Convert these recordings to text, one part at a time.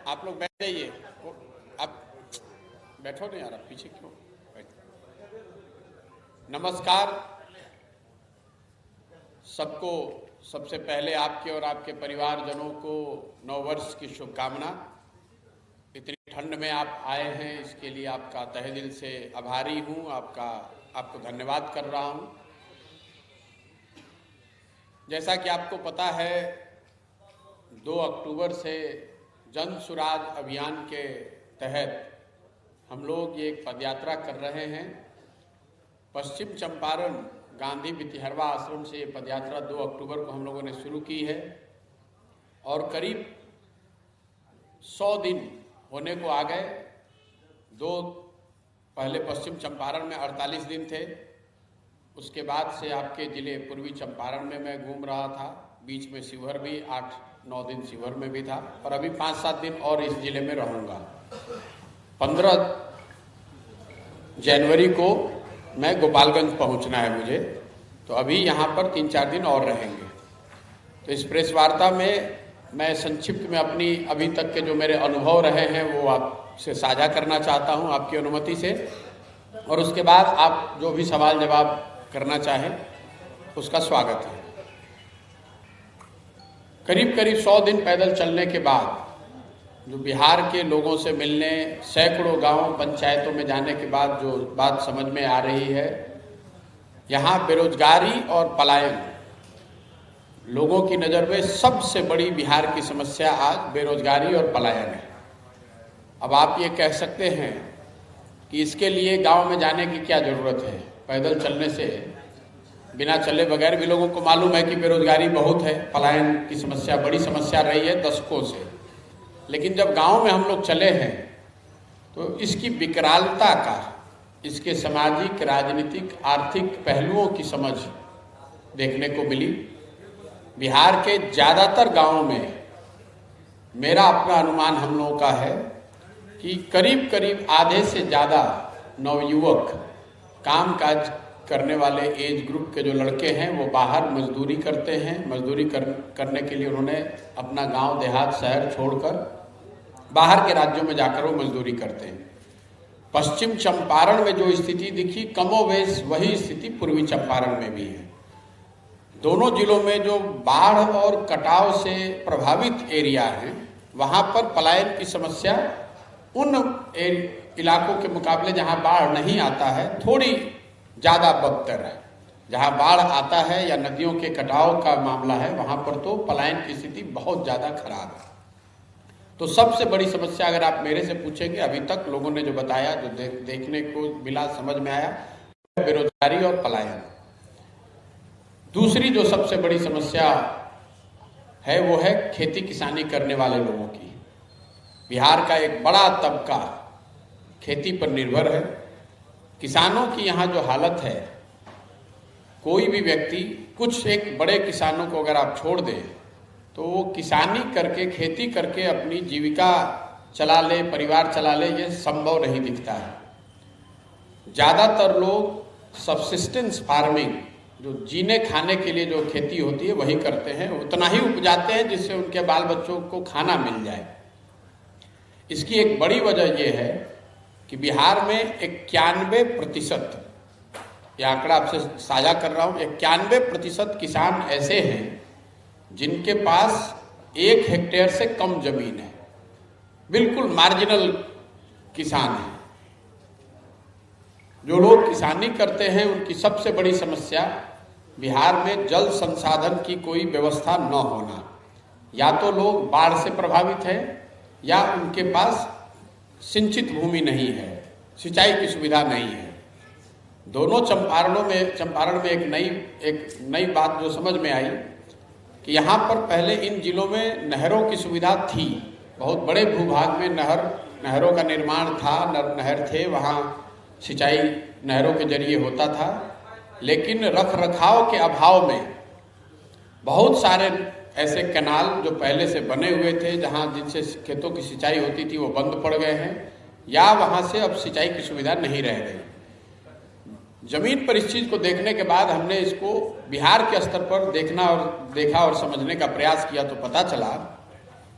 आप लोग बैठ जाइए। आप बैठो नहीं यार, आप पीछे क्यों बैठे। नमस्कार सबको। सबसे पहले आपके और आपके परिवारजनों को नववर्ष की शुभकामना। इतनी ठंड में आप आए हैं, इसके लिए आपका तहे दिल से आभारी हूँ। आपको धन्यवाद कर रहा हूँ। जैसा कि आपको पता है, 2 अक्टूबर से जन सुराज अभियान के तहत हम लोग ये एक पदयात्रा कर रहे हैं। पश्चिम चंपारण गांधी बितिहरवा आश्रम से ये पदयात्रा 2 अक्टूबर को हम लोगों ने शुरू की है और करीब 100 दिन होने को आ गए। पहले पश्चिम चंपारण में 48 दिन थे, उसके बाद से आपके ज़िले पूर्वी चंपारण में मैं घूम रहा था, बीच में शिवहर भी 8-9 दिन शिवहर में भी था और अभी 5-7 दिन और इस ज़िले में रहूँगा। 15 जनवरी को मैं गोपालगंज पहुँचना है मुझे, तो अभी यहाँ पर 3-4 दिन और रहेंगे। तो इस प्रेस वार्ता में मैं संक्षिप्त में अपनी अभी तक के जो मेरे अनुभव रहे हैं वो आपसे साझा करना चाहता हूँ आपकी अनुमति से, और उसके बाद आप जो भी सवाल जवाब करना चाहें उसका स्वागत है। करीब 100 दिन पैदल चलने के बाद जो बिहार के लोगों से मिलने, सैकड़ों गांव पंचायतों में जाने के बाद जो बात समझ में आ रही है, यहाँ बेरोजगारी और पलायन लोगों की नज़र में सबसे बड़ी बिहार की समस्या आज बेरोजगारी और पलायन है। अब आप ये कह सकते हैं कि इसके लिए गांव में जाने की क्या ज़रूरत है। पैदल चलने से, बिना चले बगैर भी लोगों को मालूम है कि बेरोजगारी बहुत है, पलायन की समस्या बड़ी समस्या रही है दशकों से। लेकिन जब गांव में हम लोग चले हैं तो इसकी विकरालता का, इसके सामाजिक, राजनीतिक, आर्थिक पहलुओं की समझ देखने को मिली। बिहार के ज़्यादातर गांवों में मेरा अपना अनुमान हम लोगों का है कि करीब आधे से ज़्यादा नवयुवक, कामकाज करने वाले एज ग्रुप के जो लड़के हैं वो बाहर मजदूरी करते हैं। मजदूरी करने के लिए उन्होंने अपना गांव, देहात, शहर छोड़कर बाहर के राज्यों में जाकर वो मजदूरी करते हैं। पश्चिम चंपारण में जो स्थिति दिखी, कमोवेश वही स्थिति पूर्वी चंपारण में भी है। दोनों जिलों में जो बाढ़ और कटाव से प्रभावित एरिया हैं, वहाँ पर पलायन की समस्या उन इलाकों के मुकाबले जहाँ बाढ़ नहीं आता है थोड़ी ज़्यादा बदतर है। जहाँ बाढ़ आता है या नदियों के कटाव का मामला है, वहाँ पर तो पलायन की स्थिति बहुत ज़्यादा खराब है। तो सबसे बड़ी समस्या अगर आप मेरे से पूछेंगे, अभी तक लोगों ने जो बताया, जो देखने को मिला, समझ में आया, बेरोजगारी और पलायन। दूसरी जो सबसे बड़ी समस्या है वो है खेती किसानी करने वाले लोगों की। बिहार का एक बड़ा तबका खेती पर निर्भर है। किसानों की यहाँ जो हालत है, कोई भी व्यक्ति, कुछ एक बड़े किसानों को अगर आप छोड़ दें तो वो किसानी करके, खेती करके अपनी जीविका चला ले, परिवार चला ले, ये संभव नहीं दिखता है। ज़्यादातर लोग सब्सिस्टेंस फार्मिंग, जो जीने खाने के लिए जो खेती होती है वही करते हैं, उतना ही उपजाते हैं जिससे उनके बाल बच्चों को खाना मिल जाए। इसकी एक बड़ी वजह यह है कि बिहार में 91%, यह आंकड़ा आपसे साझा कर रहा हूँ, 91% किसान ऐसे हैं जिनके पास 1 हेक्टेयर से कम जमीन है, बिल्कुल मार्जिनल किसान हैं। जो लोग किसानी करते हैं उनकी सबसे बड़ी समस्या बिहार में जल संसाधन की कोई व्यवस्था न होना। या तो लोग बाढ़ से प्रभावित हैं या उनके पास सिंचित भूमि नहीं है, सिंचाई की सुविधा नहीं है। दोनों चंपारण में एक नई बात जो समझ में आई कि यहाँ पर पहले इन जिलों में नहरों की सुविधा थी। बहुत बड़े भूभाग में नहरों का निर्माण था, नहर थे, वहाँ सिंचाई नहरों के जरिए होता था। लेकिन रख रखाव के अभाव में बहुत सारे ऐसे कैनाल जो पहले से बने हुए थे, जहाँ जिनसे खेतों की सिंचाई होती थी, वो बंद पड़ गए हैं या वहाँ से अब सिंचाई की सुविधा नहीं रह गई। जमीन पर इस चीज़ को देखने के बाद हमने इसको बिहार के स्तर पर देखा और समझने का प्रयास किया तो पता चला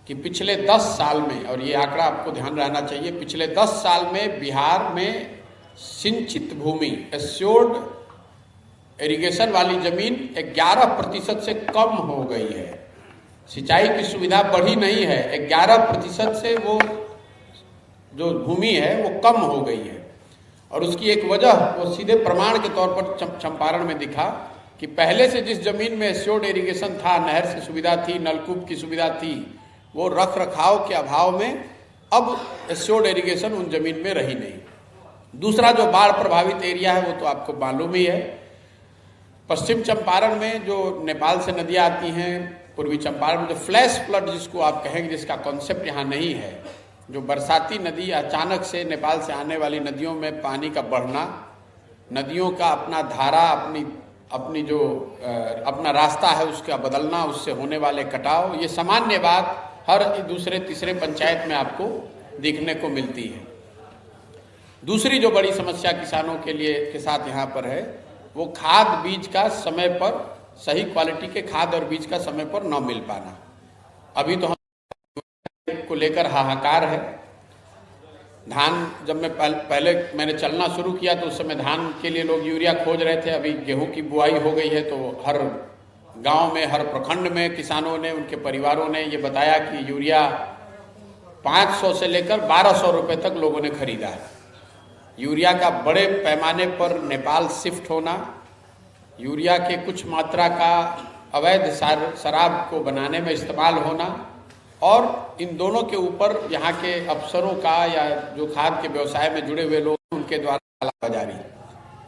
कि पिछले 10 साल में, और ये आंकड़ा आपको ध्यान रहना चाहिए, पिछले 10 साल में बिहार में सिंचित भूमि, एश्योर्ड इरिगेशन वाली जमीन 11% से कम हो गई है। सिंचाई की सुविधा बढ़ी नहीं है, 11% से वो जो भूमि है वो कम हो गई है। और उसकी एक वजह वो सीधे प्रमाण के तौर पर चंपारण में दिखा कि पहले से जिस जमीन में एश्योर्ड इरिगेशन था, नहर से सुविधा थी, नलकूप की सुविधा थी, वो रख रखाव के अभाव में अब एश्योर्ड इरिगेशन उन जमीन में रही नहीं। दूसरा जो बाढ़ प्रभावित एरिया है वो तो आपको मालूम ही है। पश्चिम चंपारण में जो नेपाल से नदियाँ आती हैं, पूर्वी चंपारण में जो फ्लैश फ्लड जिसको आप कहेंगे, जिसका कॉन्सेप्ट यहाँ नहीं है, जो बरसाती नदी अचानक से नेपाल से आने वाली नदियों में पानी का बढ़ना, नदियों का अपना धारा, अपनी जो अपना रास्ता है उसका बदलना, उससे होने वाले कटाव, ये सामान्य बात हर दूसरे तीसरे पंचायत में आपको देखने को मिलती है। दूसरी जो बड़ी समस्या किसानों के साथ यहाँ पर है वो खाद बीज का समय पर, सही क्वालिटी के खाद और बीज का समय पर न मिल पाना। अभी तो हम को लेकर हाहाकार है। धान जब मैं पहले मैंने चलना शुरू किया तो उस समय धान के लिए लोग यूरिया खोज रहे थे। अभी गेहूं की बुआई हो गई है तो हर गांव में, हर प्रखंड में किसानों ने, उनके परिवारों ने ये बताया कि यूरिया 500 से लेकर 1200 रुपए तक लोगों ने खरीदा है। यूरिया का बड़े पैमाने पर नेपाल शिफ्ट होना, यूरिया के कुछ मात्रा का अवैध शराब को बनाने में इस्तेमाल होना, और इन दोनों के ऊपर यहाँ के अफसरों का या जो खाद के व्यवसाय में जुड़े हुए लोग उनके द्वारा कालाबाजारी,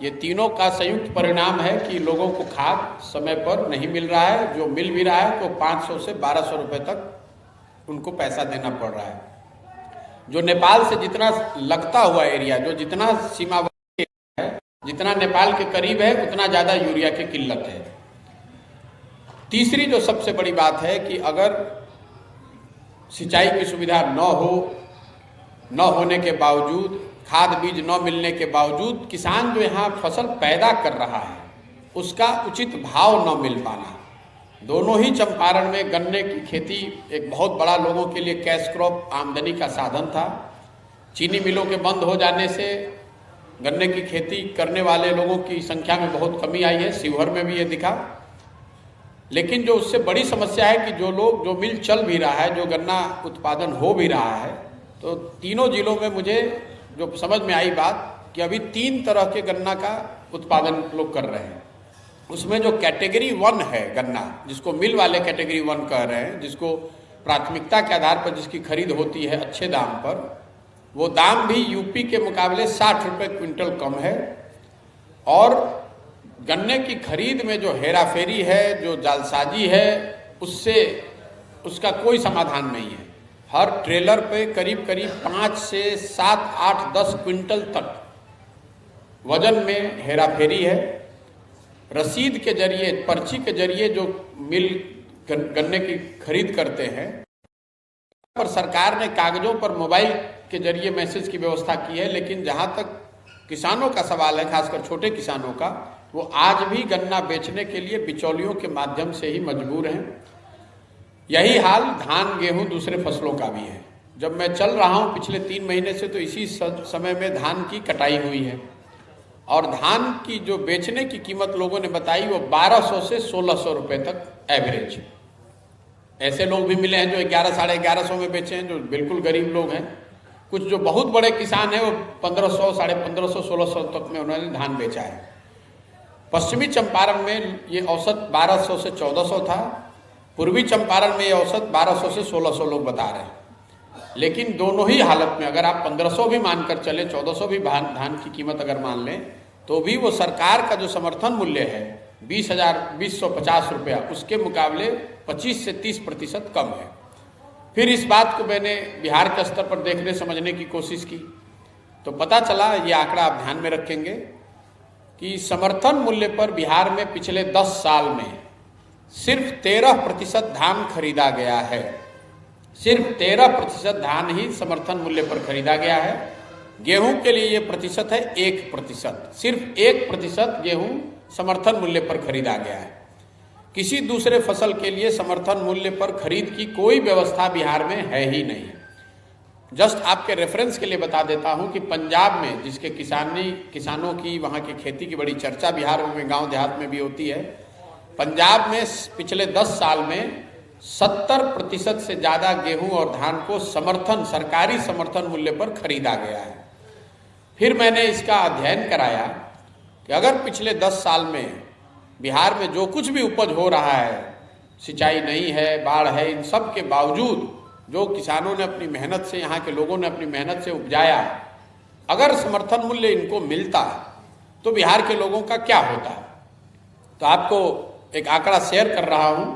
ये तीनों का संयुक्त परिणाम है कि लोगों को खाद समय पर नहीं मिल रहा है। जो मिल भी रहा है तो 500 से 1200 रुपए तक उनको पैसा देना पड़ रहा है। जो नेपाल से जितना लगता हुआ एरिया, जो जितना सीमावर्ती है, जितना नेपाल के करीब है, उतना ज़्यादा यूरिया की किल्लत है। तीसरी जो सबसे बड़ी बात है कि अगर सिंचाई की सुविधा न होने के बावजूद, खाद बीज न मिलने के बावजूद, किसान जो यहाँ फसल पैदा कर रहा है उसका उचित भाव न मिल पाना। दोनों ही चंपारण में गन्ने की खेती एक बहुत बड़ा लोगों के लिए कैश क्रॉप, आमदनी का साधन था। चीनी मिलों के बंद हो जाने से गन्ने की खेती करने वाले लोगों की संख्या में बहुत कमी आई है। शिवहर में भी ये दिखा। लेकिन जो उससे बड़ी समस्या है कि जो मिल चल भी रहा है, जो गन्ना उत्पादन हो भी रहा है, तो तीनों जिलों में मुझे जो समझ में आई बात कि अभी 3 तरह के गन्ना का उत्पादन लोग कर रहे हैं। उसमें जो कैटेगरी 1 है गन्ना, जिसको मिल वाले कैटेगरी 1 कह रहे हैं, जिसको प्राथमिकता के आधार पर जिसकी खरीद होती है अच्छे दाम पर, वो दाम भी यूपी के मुकाबले 60 रुपये क्विंटल कम है। और गन्ने की खरीद में जो हेराफेरी है, जो जालसाजी है, उसका कोई समाधान नहीं है। हर ट्रेलर पे करीब 5 से 7, 8, 10 क्विंटल तक वजन में हेराफेरी है। रसीद के जरिए, पर्ची के जरिए जो मिल गन्ने की खरीद करते हैं, पर सरकार ने कागजों पर मोबाइल के जरिए मैसेज की व्यवस्था की है। लेकिन जहां तक किसानों का सवाल है, खासकर छोटे किसानों का, वो आज भी गन्ना बेचने के लिए बिचौलियों के माध्यम से ही मजबूर हैं। यही हाल धान, गेहूं, दूसरे फसलों का भी है। जब मैं चल रहा हूं पिछले 3 महीने से, तो इसी समय में धान की कटाई हुई है और धान की जो बेचने की कीमत लोगों ने बताई वो 1200 से 1600 रुपए तक एवरेज। ऐसे लोग भी मिले हैं जो 1100, 1150 में बेचे हैं, जो बिल्कुल गरीब लोग हैं। कुछ जो बहुत बड़े किसान हैं वो 1500, 1550, 1600 तक में उन्होंने धान बेचा है। पश्चिमी चंपारण में ये औसत 1200 से 1400 था। पूर्वी चंपारण में ये औसत 1200 से 1600 लोग बता रहे हैं। लेकिन दोनों ही हालत में अगर आप 1500 भी मानकर चले, 1400 भी धान की कीमत अगर मान लें, तो भी वो सरकार का जो समर्थन मूल्य है 20,250 रुपया, उसके मुकाबले 25 से 30% कम है। फिर इस बात को मैंने बिहार के स्तर पर देखने समझने की कोशिश की तो पता चला, ये आंकड़ा आप ध्यान में रखेंगे, कि समर्थन मूल्य पर बिहार में पिछले 10 साल में सिर्फ 13% धान खरीदा गया है। सिर्फ 13% धान ही समर्थन मूल्य पर खरीदा गया है। गेहूं के लिए ये प्रतिशत है 1%। सिर्फ 1% गेहूं समर्थन मूल्य पर खरीदा गया है। किसी दूसरे फसल के लिए समर्थन मूल्य पर खरीद की कोई व्यवस्था बिहार में है ही नहीं। जस्ट आपके रेफरेंस के लिए बता देता हूं कि पंजाब में, जिसके किसानों की, वहां की खेती की बड़ी चर्चा बिहार में गांव देहात में भी होती है, पंजाब में पिछले 10 साल में 70% से ज़्यादा गेहूं और धान को सरकारी समर्थन मूल्य पर खरीदा गया है। फिर मैंने इसका अध्ययन कराया कि अगर पिछले 10 साल में बिहार में जो कुछ भी उपज हो रहा है, सिंचाई नहीं है, बाढ़ है, इन सब के बावजूद जो किसानों ने अपनी मेहनत से, यहाँ के लोगों ने अपनी मेहनत से उपजाया, अगर समर्थन मूल्य इनको मिलता तो बिहार के लोगों का क्या होता। तो आपको एक आंकड़ा शेयर कर रहा हूँ।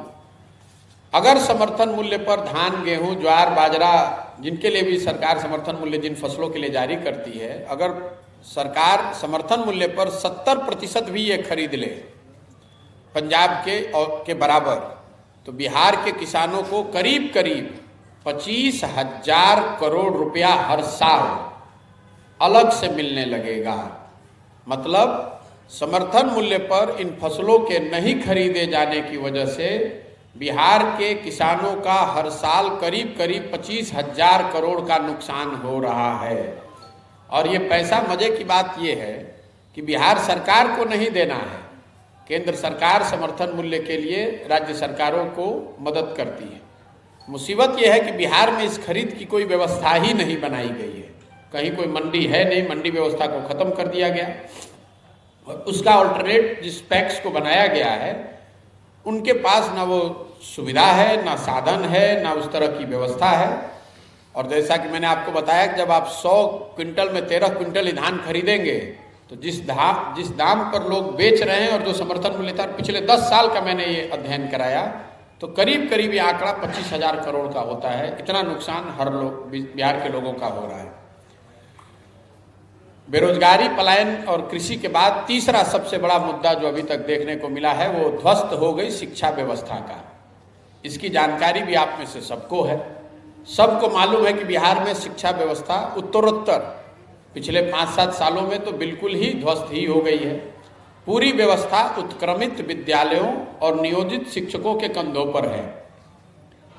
अगर समर्थन मूल्य पर धान, गेहूं, ज्वार, बाजरा, जिनके लिए भी सरकार समर्थन मूल्य जिन फसलों के लिए जारी करती है, अगर सरकार समर्थन मूल्य पर 70% भी ये खरीद ले पंजाब के बराबर, तो बिहार के किसानों को करीब करीब 25,000 करोड़ रुपया हर साल अलग से मिलने लगेगा। मतलब समर्थन मूल्य पर इन फसलों के नहीं खरीदे जाने की वजह से बिहार के किसानों का हर साल करीब करीब 25,000 करोड़ का नुकसान हो रहा है। और ये पैसा, मजे की बात ये है कि बिहार सरकार को नहीं देना है, केंद्र सरकार समर्थन मूल्य के लिए राज्य सरकारों को मदद करती है। मुसीबत यह है कि बिहार में इस खरीद की कोई व्यवस्था ही नहीं बनाई गई है। कहीं कोई मंडी है नहीं, मंडी व्यवस्था को खत्म कर दिया गया और उसका अल्टरनेट जिस पैक्स को बनाया गया है, उनके पास ना वो सुविधा है, ना साधन है, ना उस तरह की व्यवस्था है। और जैसा कि मैंने आपको बताया कि जब आप 100 क्विंटल में 13 क्विंटल धान खरीदेंगे तो जिस दाम पर लोग बेच रहे हैं और जो समर्थन मूल्य था, पिछले 10 साल का मैंने ये अध्ययन कराया, तो करीब करीब ये आंकड़ा 25,000 करोड़ का होता है। इतना नुकसान हर बिहार के लोगों का हो रहा है। बेरोजगारी, पलायन और कृषि के बाद तीसरा सबसे बड़ा मुद्दा जो अभी तक देखने को मिला है वो ध्वस्त हो गई शिक्षा व्यवस्था का। इसकी जानकारी भी आप में से सबको है। सबको मालूम है कि बिहार में शिक्षा व्यवस्था उत्तरोत्तर पिछले 5-7 सालों में तो बिल्कुल ही ध्वस्त ही हो गई है। पूरी व्यवस्था उत्क्रमित विद्यालयों और नियोजित शिक्षकों के कंधों पर है।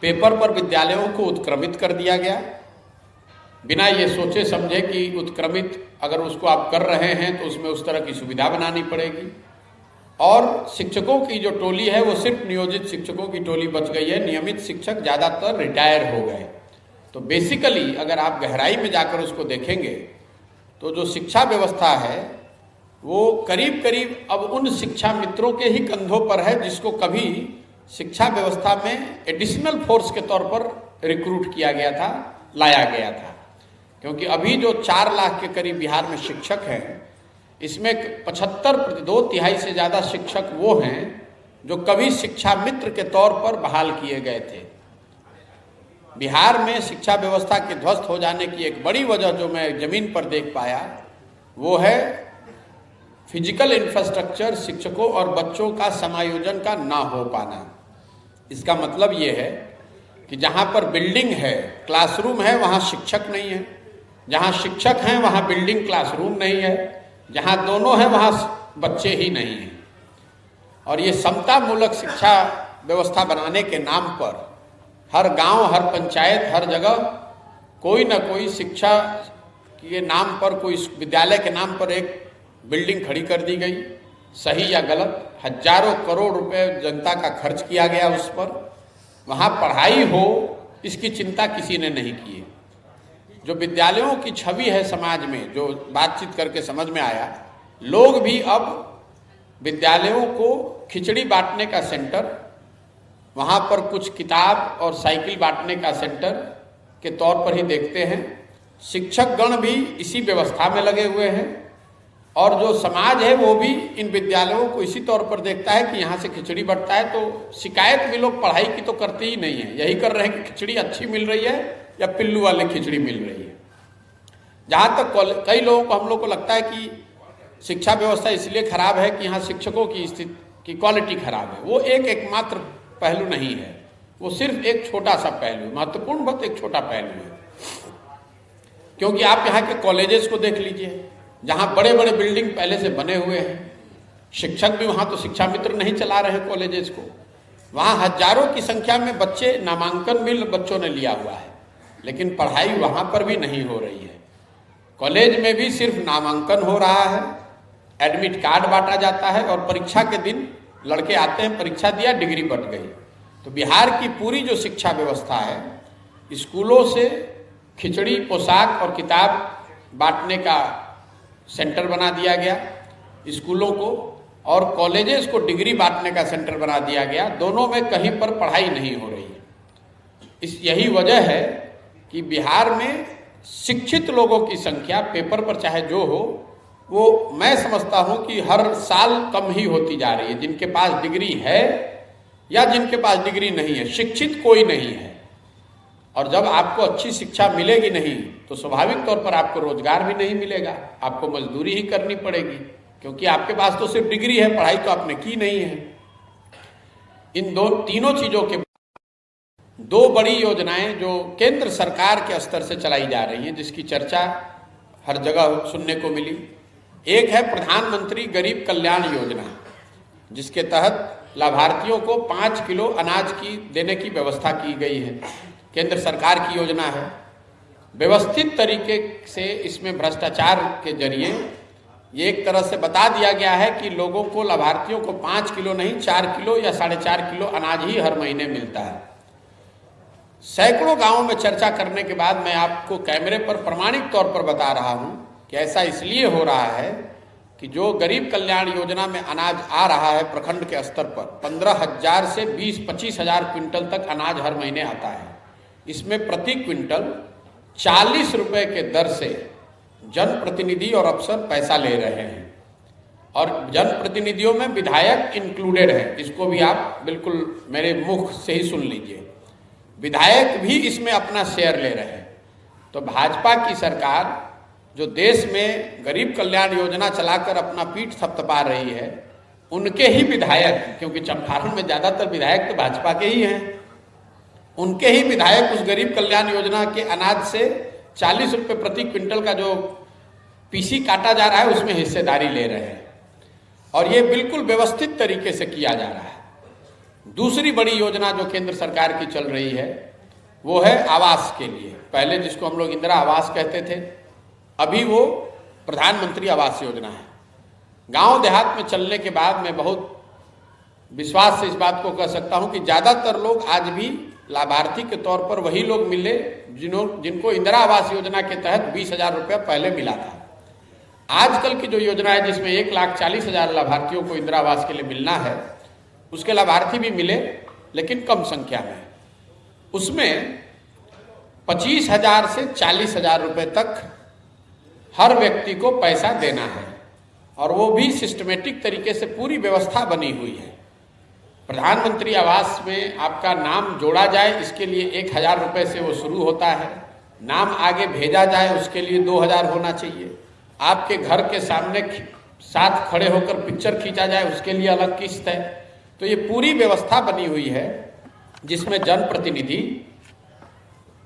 पेपर पर विद्यालयों को उत्क्रमित कर दिया गया, बिना ये सोचे समझे कि उत्क्रमित अगर उसको आप कर रहे हैं तो उसमें उस तरह की सुविधा बनानी पड़ेगी। और शिक्षकों की जो टोली है वो सिर्फ नियोजित शिक्षकों की टोली बच गई है, नियमित शिक्षक ज़्यादातर रिटायर हो गए। तो बेसिकली अगर आप गहराई में जाकर उसको देखेंगे तो जो शिक्षा व्यवस्था है वो करीब करीब अब उन शिक्षा मित्रों के ही कंधों पर है जिसको कभी शिक्षा व्यवस्था में एडिशनल फोर्स के तौर पर रिक्रूट किया गया था, लाया गया था। क्योंकि अभी जो 4 लाख के करीब बिहार में शिक्षक हैं, इसमें 75 2/3 से ज़्यादा शिक्षक वो हैं जो कभी शिक्षा मित्र के तौर पर बहाल किए गए थे। बिहार में शिक्षा व्यवस्था के ध्वस्त हो जाने की एक बड़ी वजह जो मैं जमीन पर देख पाया वो है फिजिकल इंफ्रास्ट्रक्चर, शिक्षकों और बच्चों का समायोजन का ना हो पाना। इसका मतलब ये है कि जहाँ पर बिल्डिंग है, क्लासरूम है, वहाँ शिक्षक नहीं है, जहाँ शिक्षक हैं वहाँ बिल्डिंग क्लासरूम नहीं है, जहाँ दोनों हैं वहाँ बच्चे ही नहीं हैं। और ये समता मूलक शिक्षा व्यवस्था बनाने के नाम पर हर गांव, हर पंचायत, हर जगह कोई ना कोई शिक्षा के नाम पर, कोई विद्यालय के नाम पर एक बिल्डिंग खड़ी कर दी गई। सही या गलत, हजारों करोड़ रुपए जनता का खर्च किया गया उस पर। वहाँ पढ़ाई हो इसकी चिंता किसी ने नहीं की है। जो विद्यालयों की छवि है समाज में, जो बातचीत करके समझ में आया, लोग भी अब विद्यालयों को खिचड़ी बांटने का सेंटर, वहाँ पर कुछ किताब और साइकिल बांटने का सेंटर के तौर पर ही देखते हैं। शिक्षक गण भी इसी व्यवस्था में लगे हुए हैं और जो समाज है वो भी इन विद्यालयों को इसी तौर पर देखता है कि यहाँ से खिचड़ी बढ़ता है। तो शिकायत भी लोग पढ़ाई की तो करते ही नहीं है, यही कर रहे हैं कि खिचड़ी अच्छी मिल रही है या पिल्लू वाले खिचड़ी मिल रही है। जहाँ तक कई लोगों को, हम लोग को लगता है कि शिक्षा व्यवस्था इसलिए खराब है कि यहाँ शिक्षकों की स्थिति की क्वालिटी खराब है। वो एकमात्र पहलू नहीं है, वो सिर्फ एक छोटा सा पहलू है, महत्वपूर्ण बहुत एक छोटा पहलू है। क्योंकि आप यहाँ के कॉलेजेस को देख लीजिए, जहाँ बड़े बड़े बिल्डिंग पहले से बने हुए हैं, शिक्षक भी वहाँ तो शिक्षा मित्र नहीं चला रहे हैं कॉलेजेस को। वहाँ हजारों की संख्या में बच्चे नामांकन भी बच्चों ने लिया हुआ है, लेकिन पढ़ाई वहाँ पर भी नहीं हो रही है। कॉलेज में भी सिर्फ नामांकन हो रहा है, एडमिट कार्ड बांटा जाता है और परीक्षा के दिन लड़के आते हैं, परीक्षा दिया, डिग्री बट गई। तो बिहार की पूरी जो शिक्षा व्यवस्था है, स्कूलों से खिचड़ी, पोशाक और किताब बांटने का सेंटर बना दिया गया स्कूलों को, और कॉलेजेस को डिग्री बांटने का सेंटर बना दिया गया। दोनों में कहीं पर पढ़ाई नहीं हो रही है। यही वजह है कि बिहार में शिक्षित लोगों की संख्या पेपर पर चाहे जो हो, वो मैं समझता हूं कि हर साल कम ही होती जा रही है। जिनके पास डिग्री है या जिनके पास डिग्री नहीं है, शिक्षित कोई नहीं है। और जब आपको अच्छी शिक्षा मिलेगी नहीं तो स्वाभाविक तौर पर आपको रोजगार भी नहीं मिलेगा, आपको मजदूरी ही करनी पड़ेगी, क्योंकि आपके पास तो सिर्फ डिग्री है, पढ़ाई तो आपने की नहीं है। इन तीनों चीजों के दो बड़ी योजनाएं जो केंद्र सरकार के स्तर से चलाई जा रही हैं, जिसकी चर्चा हर जगह सुनने को मिली। एक है प्रधानमंत्री गरीब कल्याण योजना, जिसके तहत लाभार्थियों को 5 किलो अनाज की देने की व्यवस्था की गई है। केंद्र सरकार की योजना है। व्यवस्थित तरीके से इसमें भ्रष्टाचार के जरिए ये एक तरह से बता दिया गया है कि लोगों को, लाभार्थियों को 5 किलो नहीं 4 किलो या 4.5 किलो अनाज ही हर महीने मिलता है। सैकड़ों गांवों में चर्चा करने के बाद मैं आपको कैमरे पर प्रमाणिक तौर पर बता रहा हूं कि ऐसा इसलिए हो रहा है कि जो गरीब कल्याण योजना में अनाज आ रहा है प्रखंड के स्तर पर 15,000 से 20-25 हजार क्विंटल तक अनाज हर महीने आता है। इसमें प्रति क्विंटल 40 रुपए के दर से जनप्रतिनिधि और अफसर पैसा ले रहे हैं, और जनप्रतिनिधियों में विधायक इंक्लूडेड है। इसको भी आप बिल्कुल मेरे मुख से ही सुन लीजिए, विधायक भी इसमें अपना शेयर ले रहे हैं। तो भाजपा की सरकार जो देश में गरीब कल्याण योजना चलाकर अपना पीठ थपथपा रही है, उनके ही विधायक, क्योंकि चंपारण में ज्यादातर विधायक तो भाजपा के ही हैं, उनके ही विधायक उस गरीब कल्याण योजना के अनाज से 40 रुपए प्रति क्विंटल का जो पीसी काटा जा रहा है उसमें हिस्सेदारी ले रहे हैं, और ये बिल्कुल व्यवस्थित तरीके से किया जा रहा है। दूसरी बड़ी योजना जो केंद्र सरकार की चल रही है वो है आवास के लिए। पहले जिसको हम लोग इंदिरा आवास कहते थे, अभी वो प्रधानमंत्री आवास योजना है। गांव देहात में चलने के बाद मैं बहुत विश्वास से इस बात को कह सकता हूं कि ज्यादातर लोग आज भी लाभार्थी के तौर पर वही लोग मिले जिनको इंदिरा आवास योजना के तहत 20,000 रुपया पहले मिला था। आजकल की जो योजना है जिसमें 1,40,000 लाभार्थियों को इंदिरा आवास के लिए मिलना है, उसके लाभार्थी भी मिले लेकिन कम संख्या में। उसमें 25,000 से 40,000 रुपए तक हर व्यक्ति को पैसा देना है, और वो भी सिस्टमेटिक तरीके से पूरी व्यवस्था बनी हुई है। प्रधानमंत्री आवास में आपका नाम जोड़ा जाए, इसके लिए 1,000 रुपए से वो शुरू होता है। नाम आगे भेजा जाए उसके लिए 2,000 होना चाहिए। आपके घर के सामने साथ खड़े होकर पिक्चर खींचा जाए उसके लिए अलग किस्त है। तो ये पूरी व्यवस्था बनी हुई है जिसमें जनप्रतिनिधि,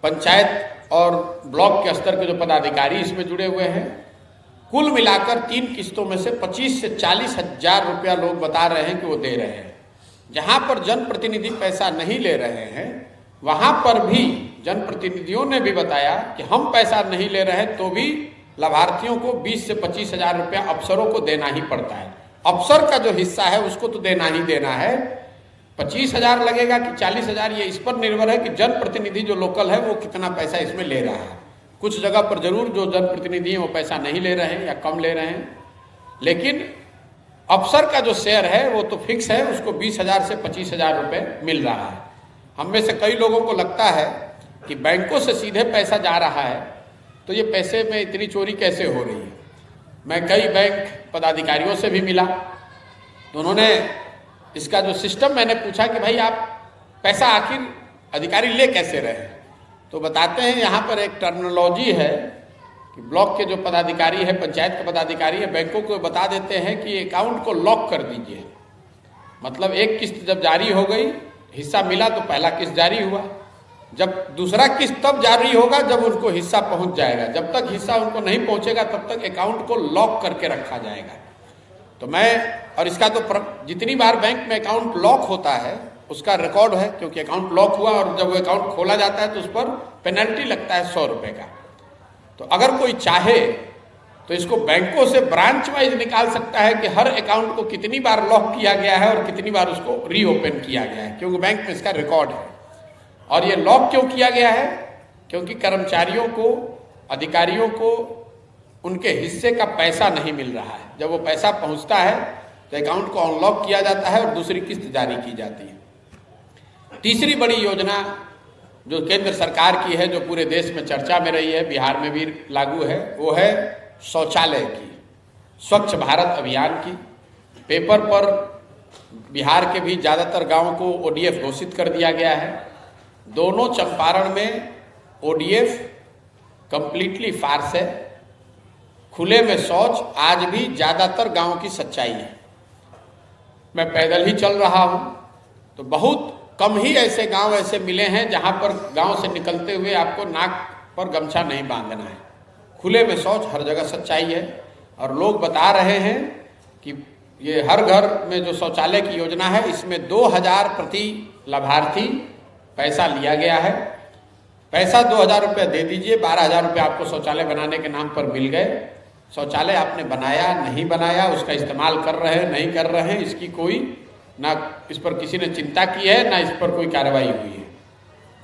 पंचायत और ब्लॉक के स्तर के जो पदाधिकारी इसमें जुड़े हुए हैं, कुल मिलाकर 3 किस्तों में से 25 से 40 हजार रुपया लोग बता रहे हैं कि वो दे रहे हैं। जहां पर जनप्रतिनिधि पैसा नहीं ले रहे हैं वहां पर भी जनप्रतिनिधियों ने भी बताया कि हम पैसा नहीं ले रहे हैं तो भी लाभार्थियों को 20 से 25 हजार रुपया अफसरों को देना ही पड़ता है। अफसर का जो हिस्सा है उसको तो देना ही देना है। 25,000 लगेगा कि 40,000, ये इस पर निर्भर है कि जनप्रतिनिधि जो लोकल है वो कितना पैसा इसमें ले रहा है। कुछ जगह पर जरूर जो जनप्रतिनिधि हैं वो पैसा नहीं ले रहे हैं या कम ले रहे हैं, लेकिन अफसर का जो शेयर है वो तो फिक्स है, उसको 20,000 से 25,000 रुपए मिल रहा है। हम में से कई लोगों को लगता है कि बैंकों से सीधे पैसा जा रहा है, तो ये पैसे में इतनी चोरी कैसे हो रही है। मैं कई बैंक पदाधिकारियों से भी मिला, तो उन्होंने इसका जो सिस्टम, मैंने पूछा कि भाई आप पैसा आखिर अधिकारी ले कैसे रहे, तो बताते हैं यहाँ पर एक टर्मिनोलॉजी है कि ब्लॉक के जो पदाधिकारी है, पंचायत के पदाधिकारी है, बैंकों को बता देते हैं कि अकाउंट को लॉक कर दीजिए। मतलब एक किस्त जब जारी हो गई, हिस्सा मिला तो पहला किस्त जारी हुआ, जब दूसरा किस्त तब जारी होगा जब उनको हिस्सा पहुंच जाएगा। जब तक हिस्सा उनको नहीं पहुंचेगा तब तक अकाउंट को लॉक करके रखा जाएगा। तो मैं, और इसका तो जितनी बार बैंक में अकाउंट लॉक होता है उसका रिकॉर्ड है, क्योंकि अकाउंट लॉक हुआ और जब वो अकाउंट खोला जाता है तो उस पर पेनल्टी लगता है 100 रुपये का। तो अगर कोई चाहे तो इसको बैंकों से ब्रांच वाइज निकाल सकता है कि हर अकाउंट को कितनी बार लॉक किया गया है और कितनी बार उसको रीओपन किया गया है, क्योंकि बैंक में इसका रिकॉर्ड है। और ये लॉक क्यों किया गया है? क्योंकि कर्मचारियों को, अधिकारियों को उनके हिस्से का पैसा नहीं मिल रहा है। जब वो पैसा पहुंचता है तो अकाउंट को अनलॉक किया जाता है और दूसरी किस्त जारी की जाती है। तीसरी बड़ी योजना जो केंद्र सरकार की है, जो पूरे देश में चर्चा में रही है, बिहार में भी लागू है, वो है शौचालय की, स्वच्छ भारत अभियान की। पेपर पर बिहार के भी ज़्यादातर गांवों को ओडीएफ घोषित कर दिया गया है। दोनों चंपारण में ओडीएफ कंप्लीटली फार्स है। खुले में शौच आज भी ज़्यादातर गांवों की सच्चाई है। मैं पैदल ही चल रहा हूं तो बहुत कम ही ऐसे गांव ऐसे मिले हैं जहां पर गांव से निकलते हुए आपको नाक पर गमछा नहीं बांधना है। खुले में शौच हर जगह सच्चाई है। और लोग बता रहे हैं कि ये हर घर में जो शौचालय की योजना है, इसमें 2000 प्रति लाभार्थी पैसा लिया गया है। पैसा 2000 रुपये दे दीजिए, 12000 रुपये आपको शौचालय बनाने के नाम पर मिल गए। शौचालय आपने बनाया नहीं बनाया, उसका इस्तेमाल कर रहे हैं नहीं कर रहे हैं, इसकी कोई ना इस पर किसी ने चिंता की है, ना इस पर कोई कार्रवाई हुई है।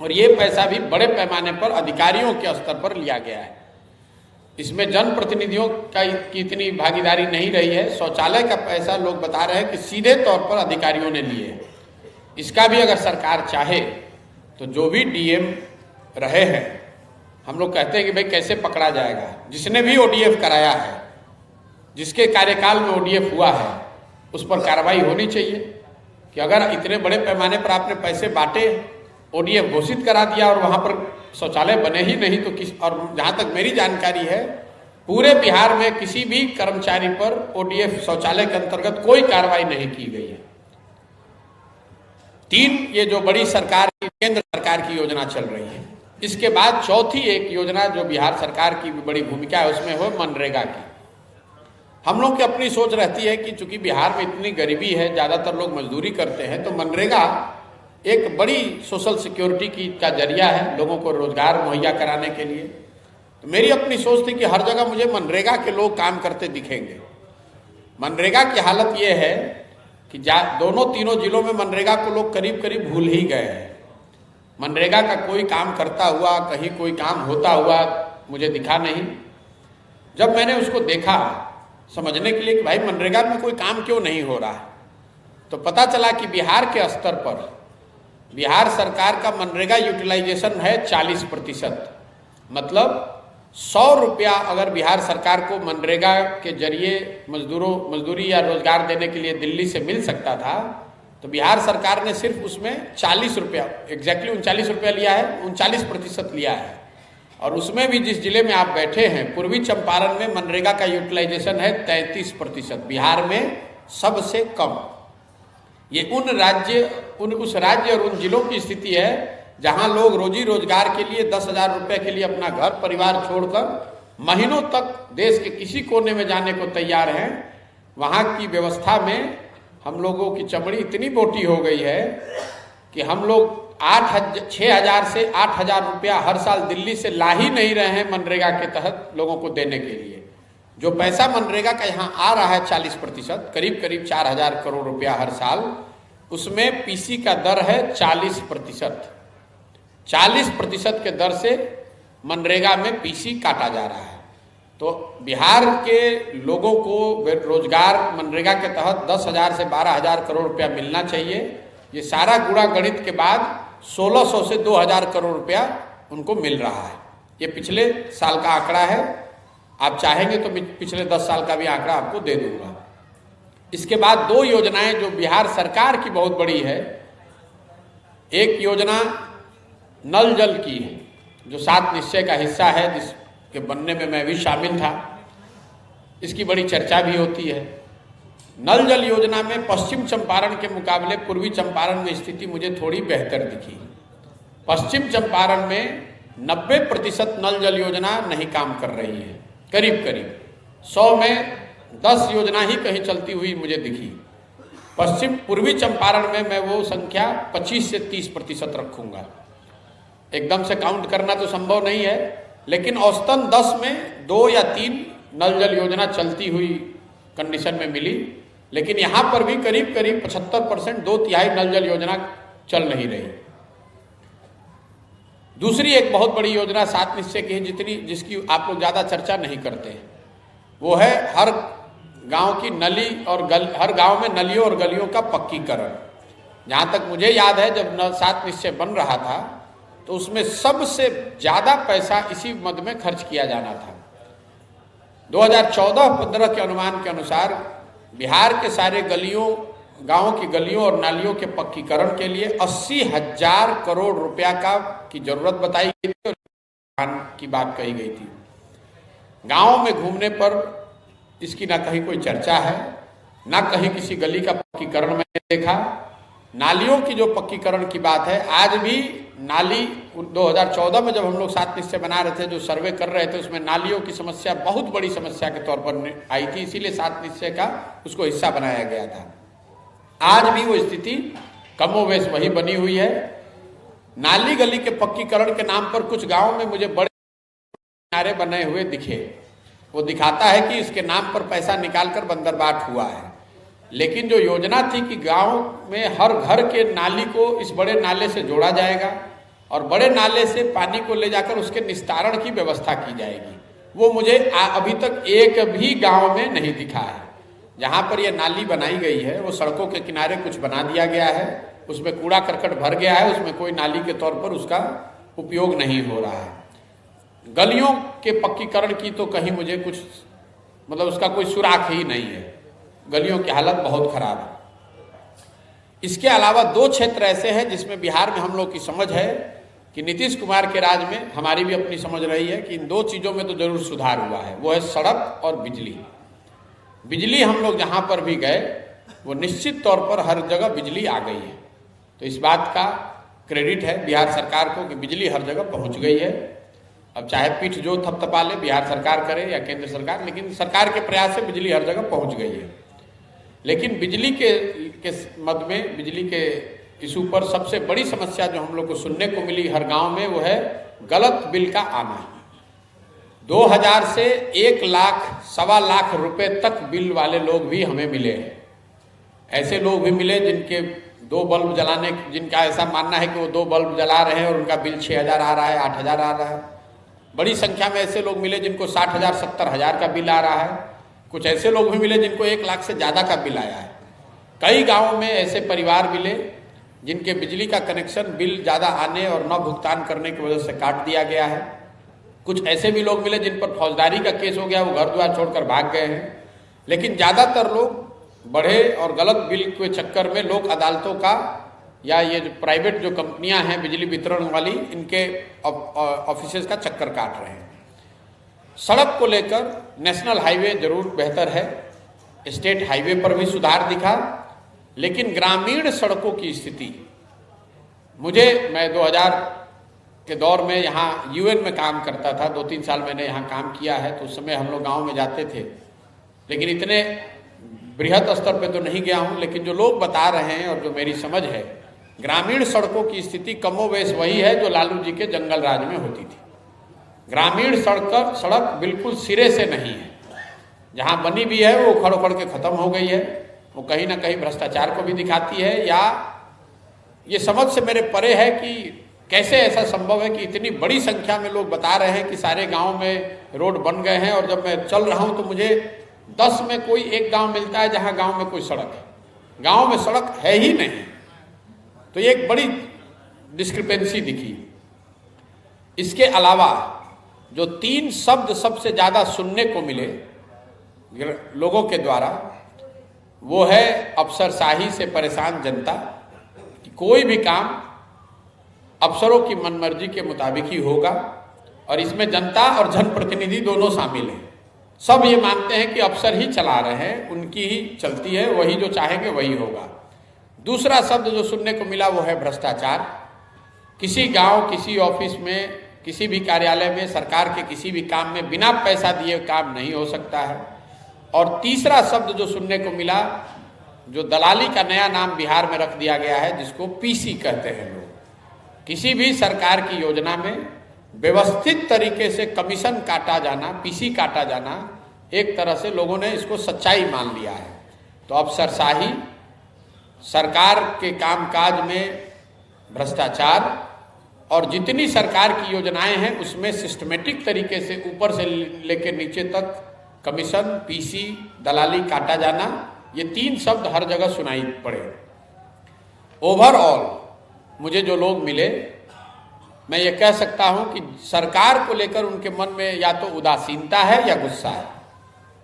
और ये पैसा भी बड़े पैमाने पर अधिकारियों के स्तर पर लिया गया है। इसमें जनप्रतिनिधियों की इतनी भागीदारी नहीं रही है। शौचालय का पैसा लोग बता रहे हैं कि सीधे तौर पर अधिकारियों ने लिए है। इसका भी अगर सरकार चाहे तो जो भी डीएम रहे हैं, हम लोग कहते हैं कि भाई कैसे पकड़ा जाएगा, जिसने भी ओडीएफ कराया है, जिसके कार्यकाल में ओडीएफ हुआ है, उस पर कार्रवाई होनी चाहिए। कि अगर इतने बड़े पैमाने पर आपने पैसे बांटे, ओडीएफ घोषित करा दिया और वहाँ पर शौचालय बने ही नहीं तो किस, और जहाँ तक मेरी जानकारी है पूरे बिहार में किसी भी कर्मचारी पर ओडीएफ शौचालय के अंतर्गत कोई कार्रवाई नहीं की गई है। 3 ये जो बड़ी सरकार की, केंद्र सरकार की योजना चल रही है। इसके बाद चौथी एक योजना जो बिहार सरकार की भी बड़ी भूमिका है, उसमें हो मनरेगा की। हम लोग की अपनी सोच रहती है कि चूंकि बिहार में इतनी गरीबी है, ज़्यादातर लोग मजदूरी करते हैं, तो मनरेगा एक बड़ी सोशल सिक्योरिटी का जरिया है लोगों को रोजगार मुहैया कराने के लिए। तो मेरी अपनी सोच थी कि हर जगह मुझे मनरेगा के लोग काम करते दिखेंगे। मनरेगा की हालत ये है कि दोनों तीनों जिलों में मनरेगा को लोग करीब करीब भूल ही गए हैं। मनरेगा का कोई काम करता हुआ, कहीं कोई काम होता हुआ मुझे दिखा नहीं। जब मैंने उसको देखा समझने के लिए कि भाई मनरेगा में कोई काम क्यों नहीं हो रहा, तो पता चला कि बिहार के स्तर पर बिहार सरकार का मनरेगा यूटिलाइजेशन है 40%। मतलब 100 रुपया अगर बिहार सरकार को मनरेगा के जरिए मजदूरी या रोजगार देने के लिए दिल्ली से मिल सकता था, तो बिहार सरकार ने सिर्फ उसमें 40 रुपया, एग्जैक्टली 39 रुपया लिया है, 39% लिया है। और उसमें भी जिस जिले में आप बैठे हैं, पूर्वी चंपारण में मनरेगा का यूटिलाइजेशन है 33%, बिहार में सबसे कम। ये उस राज्य और उन जिलों की स्थिति है जहां लोग रोजी रोजगार के लिए 10,000 रुपये के लिए अपना घर परिवार छोड़कर महीनों तक देश के किसी कोने में जाने को तैयार हैं। वहां की व्यवस्था में हम लोगों की चमड़ी इतनी मोटी हो गई है कि हम लोग 6,000 से 8,000 रुपया हर साल दिल्ली से ला ही नहीं रहे हैं मनरेगा के तहत लोगों को देने के लिए। जो पैसा मनरेगा का यहाँ आ रहा है 40%, करीब करीब 4,000 करोड़ रुपया हर साल, उसमें पीसी का दर है 40%। 40% के दर से मनरेगा में पीसी काटा जा रहा है। तो बिहार के लोगों को रोजगार मनरेगा के तहत 10,000 से 12,000 करोड़ रुपया मिलना चाहिए। ये सारा गुणा गणित के बाद 1,600 से 2,000 करोड़ रुपया उनको मिल रहा है। ये पिछले साल का आंकड़ा है। आप चाहेंगे तो पिछले 10 साल का भी आंकड़ा आपको दे दूंगा। इसके बाद 2 योजनाएं जो बिहार सरकार की बहुत बड़ी है। एक योजना नल जल की है, जो 7 निश्चय का हिस्सा है, जिसके बनने में मैं भी शामिल था। इसकी बड़ी चर्चा भी होती है। नल जल योजना में पश्चिम चंपारण के मुकाबले पूर्वी चंपारण में स्थिति मुझे थोड़ी बेहतर दिखी। पश्चिम चंपारण में 90% नल जल योजना नहीं काम कर रही है। करीब करीब 100 में 10 योजना ही कहीं चलती हुई मुझे दिखी। पश्चिम पूर्वी चंपारण में मैं वो संख्या 25 से 30% रखूंगा। एकदम से काउंट करना तो संभव नहीं है, लेकिन औसतन 10 में 2 या 3 नल जल योजना चलती हुई कंडीशन में मिली। लेकिन यहाँ पर भी करीब करीब 75%, 2/3 नल जल योजना चल नहीं रही। दूसरी एक बहुत बड़ी योजना 7 निश्चय की है, जिसकी आप लोग ज़्यादा चर्चा नहीं करते, वो है हर गांव की नली और हर गांव में नलियों और गलियों का पक्कीकरण। जहाँ तक मुझे याद है, जब 7 निश्चय बन रहा था तो उसमें सबसे ज़्यादा पैसा इसी मद में खर्च किया जाना था। 2014-15 के अनुमान के अनुसार बिहार के सारे गांवों की गलियों और नालियों के पक्कीकरण के लिए 80,000 करोड़ रुपया की जरूरत बताई गई थी और की बात कही गई थी। गांव में घूमने पर इसकी ना कहीं कोई चर्चा है, ना कहीं किसी गली का पक्कीकरण मैंने देखा। नालियों की जो पक्कीकरण की बात है, आज भी नाली 2014 में जब हम लोग 7 निश्चय बना रहे थे, जो सर्वे कर रहे थे, उसमें नालियों की समस्या बहुत बड़ी समस्या के तौर पर आई थी, इसीलिए 7 निश्चय का उसको हिस्सा बनाया गया था। आज भी वो स्थिति कमोवेश वही बनी हुई है। नाली गली के पक्कीकरण के नाम पर कुछ गाँव में मुझे बड़े किनारे बने हुए दिखे। वो दिखाता है कि इसके नाम पर पैसा निकालकर बंदरबाट हुआ है, लेकिन जो योजना थी कि गांव में हर घर के नाली को इस बड़े नाले से जोड़ा जाएगा और बड़े नाले से पानी को ले जाकर उसके निस्तारण की व्यवस्था की जाएगी, वो मुझे अभी तक एक भी गांव में नहीं दिखा है। जहां पर यह नाली बनाई गई है वो सड़कों के किनारे कुछ बना दिया गया है, उसमें कूड़ा करकट भर गया है, उसमें कोई नाली के तौर पर उसका उपयोग नहीं हो रहा है। गलियों के पक्कीकरण की तो कहीं मुझे कुछ उसका कोई सुराग ही नहीं है। गलियों की हालत बहुत खराब है। इसके अलावा 2 क्षेत्र ऐसे हैं जिसमें बिहार में हम लोग की समझ है कि नीतीश कुमार के राज में हमारी भी अपनी समझ रही है कि इन 2 चीज़ों में तो जरूर सुधार हुआ है। वो है सड़क और बिजली। बिजली हम लोग जहाँ पर भी गए वो निश्चित तौर पर हर जगह बिजली आ गई है, तो इस बात का क्रेडिट है बिहार सरकार को कि बिजली हर जगह पहुँच गई है। अब चाहे पीठ जो थपथपा ले बिहार सरकार करे या केंद्र सरकार, लेकिन सरकार के प्रयास से बिजली हर जगह पहुँच गई है। लेकिन बिजली के मद में, बिजली के इशू पर सबसे बड़ी समस्या जो हम लोग को सुनने को मिली हर गांव में, वो है गलत बिल का आना। 2000 से 1 लाख, 1.25 लाख रुपए तक बिल वाले लोग भी हमें मिले हैं। ऐसे लोग भी मिले जिनके 2 बल्ब जलाने, जिनका ऐसा मानना है कि वो 2 बल्ब जला रहे हैं और उनका बिल 6,000 आ रहा है, 8,000 आ रहा है। बड़ी संख्या में ऐसे लोग मिले जिनको 60,000, 70,000 का बिल आ रहा है। कुछ ऐसे लोग भी मिले जिनको 1 लाख से ज़्यादा का बिल आया है। कई गांवों में ऐसे परिवार मिले जिनके बिजली का कनेक्शन बिल ज़्यादा आने और न भुगतान करने की वजह से काट दिया गया है। कुछ ऐसे भी लोग मिले जिन पर फौजदारी का केस हो गया, वो घर द्वार छोड़कर भाग गए हैं। लेकिन ज़्यादातर लोग बढ़े और गलत बिल के चक्कर में लोग अदालतों का या ये जो प्राइवेट जो कंपनियां हैं बिजली वितरण वाली, इनके ऑफिसेज का चक्कर काट रहे हैं। सड़क को लेकर नेशनल हाईवे जरूर बेहतर है, स्टेट हाईवे पर भी सुधार दिखा, लेकिन ग्रामीण सड़कों की स्थिति मैं 2000 के दौर में यहाँ यूएन में काम करता था, 2-3 साल मैंने यहाँ काम किया है, तो उस समय हम लोग गाँव में जाते थे, लेकिन इतने बृहद स्तर पे तो नहीं गया हूँ। लेकिन जो लोग बता रहे हैं और जो मेरी समझ है, ग्रामीण सड़कों की स्थिति कमोवेश वही है जो लालू जी के जंगल राज में होती थी। ग्रामीण सड़क बिल्कुल सिरे से नहीं है, जहाँ बनी भी है वो उखड़ उखड़ के खत्म हो गई है। वो कहीं ना कहीं भ्रष्टाचार को भी दिखाती है, या ये समझ से मेरे परे है कि कैसे ऐसा संभव है कि इतनी बड़ी संख्या में लोग बता रहे हैं कि सारे गाँव में रोड बन गए हैं, और जब मैं चल रहा हूँ तो मुझे 10 में कोई एक गाँव मिलता है जहाँ गाँव में कोई सड़क है, गाँव में सड़क है ही नहीं। तो ये एक बड़ी डिस्क्रिपेंसी दिखी। इसके अलावा जो 3 शब्द सबसे ज़्यादा सुनने को मिले लोगों के द्वारा, वो है अफसरशाही से परेशान जनता। कि कोई भी काम अफसरों की मनमर्जी के मुताबिक ही होगा, और इसमें जनता और जनप्रतिनिधि दोनों शामिल हैं। सब ये मानते हैं कि अफसर ही चला रहे हैं, उनकी ही चलती है, वही जो चाहेंगे वही होगा। दूसरा शब्द जो सुनने को मिला वो है भ्रष्टाचार। किसी गांव, किसी ऑफिस में, किसी भी कार्यालय में, सरकार के किसी भी काम में बिना पैसा दिए काम नहीं हो सकता है। और तीसरा शब्द जो सुनने को मिला जो दलाली का नया नाम बिहार में रख दिया गया है, जिसको पीसी कहते हैं लोग। किसी भी सरकार की योजना में व्यवस्थित तरीके से कमीशन काटा जाना, पीसी काटा जाना, एक तरह से लोगों ने इसको सच्चाई मान लिया है। तो अब सरसाही सरकार के कामकाज में भ्रष्टाचार और जितनी सरकार की योजनाएं हैं उसमें सिस्टमेटिक तरीके से ऊपर से लेकर नीचे तक कमीशन, पीसी, दलाली काटा जाना, ये 3 शब्द हर जगह सुनाई पड़े। ओवरऑल मुझे जो लोग मिले, मैं ये कह सकता हूं कि सरकार को लेकर उनके मन में या तो उदासीनता है या गुस्सा है।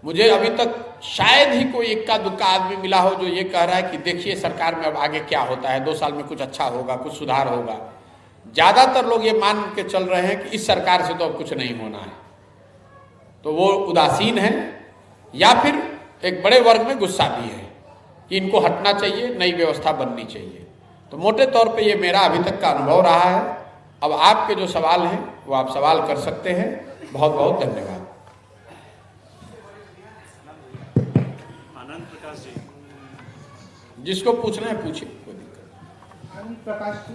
मुझे अभी तक शायद ही कोई इक्का दुक्का आदमी मिला हो जो ये कह रहा है कि देखिए सरकार में अब आगे क्या होता है, 2 साल में कुछ अच्छा होगा, कुछ सुधार होगा। ज़्यादातर लोग ये मान के चल रहे हैं कि इस सरकार से तो अब कुछ नहीं होना है। तो वो उदासीन है या फिर एक बड़े वर्ग में गुस्सा भी है कि इनको हटना चाहिए, नई व्यवस्था बननी चाहिए। तो मोटे तौर पे ये मेरा अभी तक का अनुभव रहा है। अब आपके जो सवाल हैं वो आप सवाल कर सकते हैं। बहुत बहुत धन्यवाद। आनंद प्रकाश जी, जिसको पूछना है पूछिए, कोई दिक्कत। आनंद प्रकाश जी,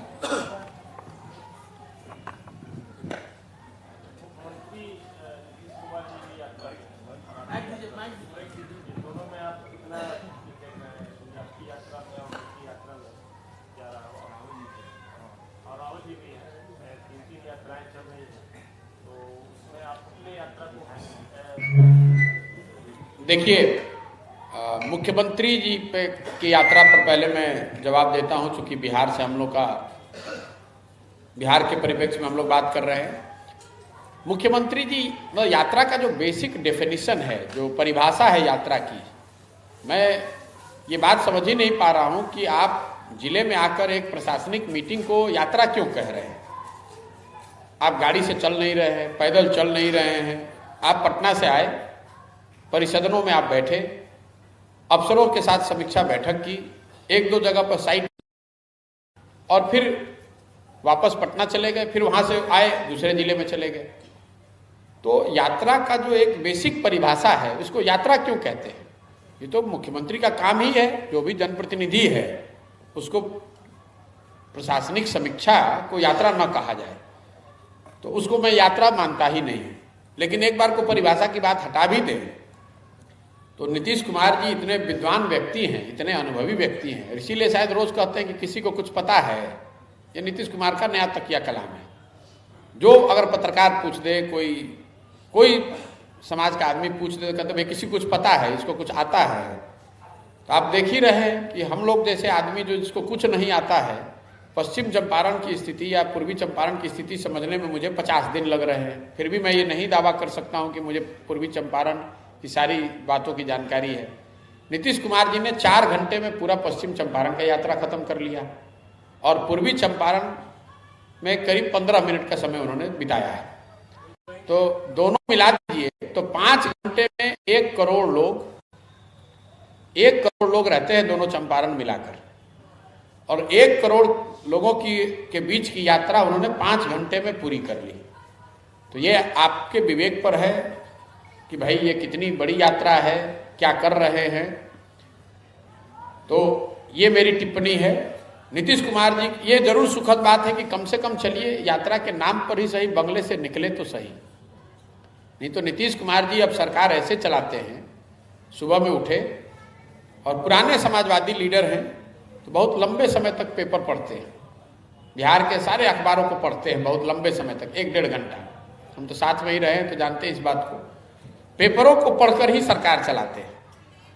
दोनों में आप कितना आपकी यात्रा में और उनकी यात्रा में जा रहा हो, और राहुल जी भी है, 3 यात्राएं चल रही हैं, तो उसमें आप अपनी यात्रा को देखिए, मुख्यमंत्री जी पे की यात्रा पर पहले मैं जवाब देता हूं, चूंकि बिहार से हम लोग का, बिहार के परिप्रेक्ष्य में हम लोग बात कर रहे हैं। मुख्यमंत्री जी यात्रा का जो बेसिक डेफिनेशन है, जो परिभाषा है यात्रा की, मैं ये बात समझ ही नहीं पा रहा हूं कि आप जिले में आकर एक प्रशासनिक मीटिंग को यात्रा क्यों कह रहे हैं। आप गाड़ी से चल नहीं रहे हैं, पैदल चल नहीं रहे हैं। आप पटना से आए, परिसदनों में आप बैठे, अफसरों के साथ समीक्षा बैठक की, 1-2 जगह पर साइट, और फिर वापस पटना चले गए, फिर वहां से आए दूसरे जिले में चले गए। तो यात्रा का जो एक बेसिक परिभाषा है उसको यात्रा क्यों कहते हैं? ये तो मुख्यमंत्री का काम ही है, जो भी जनप्रतिनिधि है उसको प्रशासनिक समीक्षा को यात्रा न कहा जाए, तो उसको मैं यात्रा मानता ही नहीं। लेकिन एक बार को परिभाषा की बात हटा भी दें तो नीतीश कुमार जी इतने विद्वान व्यक्ति हैं, इतने अनुभवी व्यक्ति हैं, इसीलिए शायद रोज कहते हैं कि किसी को कुछ पता है। ये नीतीश कुमार का नया तकिया कलाम है। जो अगर पत्रकार पूछ दे, कोई समाज का आदमी पूछ दे, तो कहते भाई किसी को कुछ पता है, इसको कुछ आता है। तो आप देख ही रहे हैं कि हम लोग जैसे आदमी जो जिसको कुछ नहीं आता है, पश्चिम चंपारण की स्थिति या पूर्वी चंपारण की स्थिति समझने में मुझे 50 दिन लग रहे हैं। फिर भी मैं ये नहीं दावा कर सकता हूँ कि मुझे पूर्वी चंपारण की सारी बातों की जानकारी है। नीतीश कुमार जी ने 4 घंटे में पूरा पश्चिम चंपारण का यात्रा खत्म कर लिया और पूर्वी चंपारण में करीब 15 मिनट का समय उन्होंने बिताया है। तो दोनों मिला दीजिए तो 5 घंटे में 1 करोड़ लोग रहते हैं दोनों चंपारण मिलाकर, और 1 करोड़ लोगों के बीच की यात्रा उन्होंने 5 घंटे में पूरी कर ली। तो ये आपके विवेक पर है कि भाई ये कितनी बड़ी यात्रा है, क्या कर रहे हैं। तो ये मेरी टिप्पणी है। नीतीश कुमार जी, ये जरूर सुखद बात है कि कम से कम चलिए यात्रा के नाम पर ही सही बंगले से निकले तो सही। नहीं तो नीतीश कुमार जी अब सरकार ऐसे चलाते हैं, सुबह में उठे, और पुराने समाजवादी लीडर हैं तो बहुत लंबे समय तक पेपर पढ़ते हैं, बिहार के सारे अखबारों को पढ़ते हैं बहुत लंबे समय तक, 1-1.5 घंटा। हम तो साथ में ही रहे हैं तो जानते हैं इस बात को। पेपरों को पढ़कर ही सरकार चलाते हैं।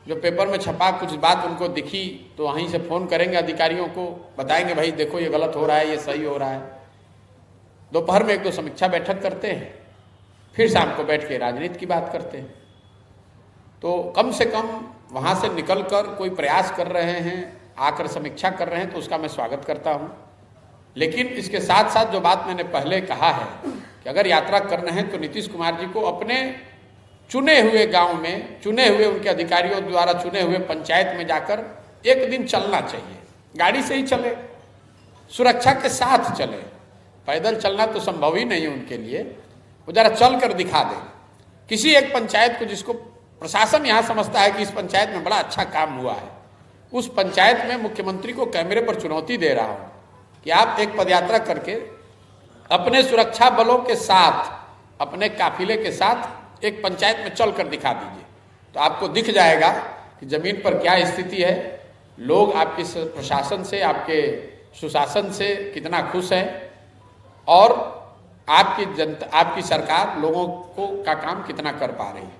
जो पेपर में छपा कुछ बात उनको दिखी तो वहीं से फोन करेंगे अधिकारियों को, बताएंगे भाई देखो ये गलत हो रहा है, ये सही हो रहा है। दोपहर में 1-2 समीक्षा बैठक करते हैं, फिर शाम को बैठ के राजनीति की बात करते हैं। तो कम से कम वहाँ से निकलकर कोई प्रयास कर रहे हैं, आकर समीक्षा कर रहे हैं, तो उसका मैं स्वागत करता हूँ। लेकिन इसके साथ साथ जो बात मैंने पहले कहा है कि अगर यात्रा करना है तो नीतीश कुमार जी को अपने चुने हुए गांव में, चुने हुए उनके अधिकारियों द्वारा चुने हुए पंचायत में जाकर 1 दिन चलना चाहिए। गाड़ी से ही चले, सुरक्षा के साथ चले। पैदल चलना तो संभव ही नहीं है उनके लिए, वो जरा चल कर दिखा दें किसी एक पंचायत को, जिसको प्रशासन यहाँ समझता है कि इस पंचायत में बड़ा अच्छा काम हुआ है, उस पंचायत में मुख्यमंत्री को कैमरे पर चुनौती दे रहा हूं कि आप एक पदयात्रा करके अपने सुरक्षा बलों के साथ, अपने काफिले के साथ एक पंचायत में चलकर दिखा दीजिए, तो आपको दिख जाएगा कि जमीन पर क्या स्थिति है, लोग आपके प्रशासन से, आपके सुशासन से कितना खुश हैं और आपकी जनता, आपकी सरकार लोगों को का काम कितना कर पा रही है।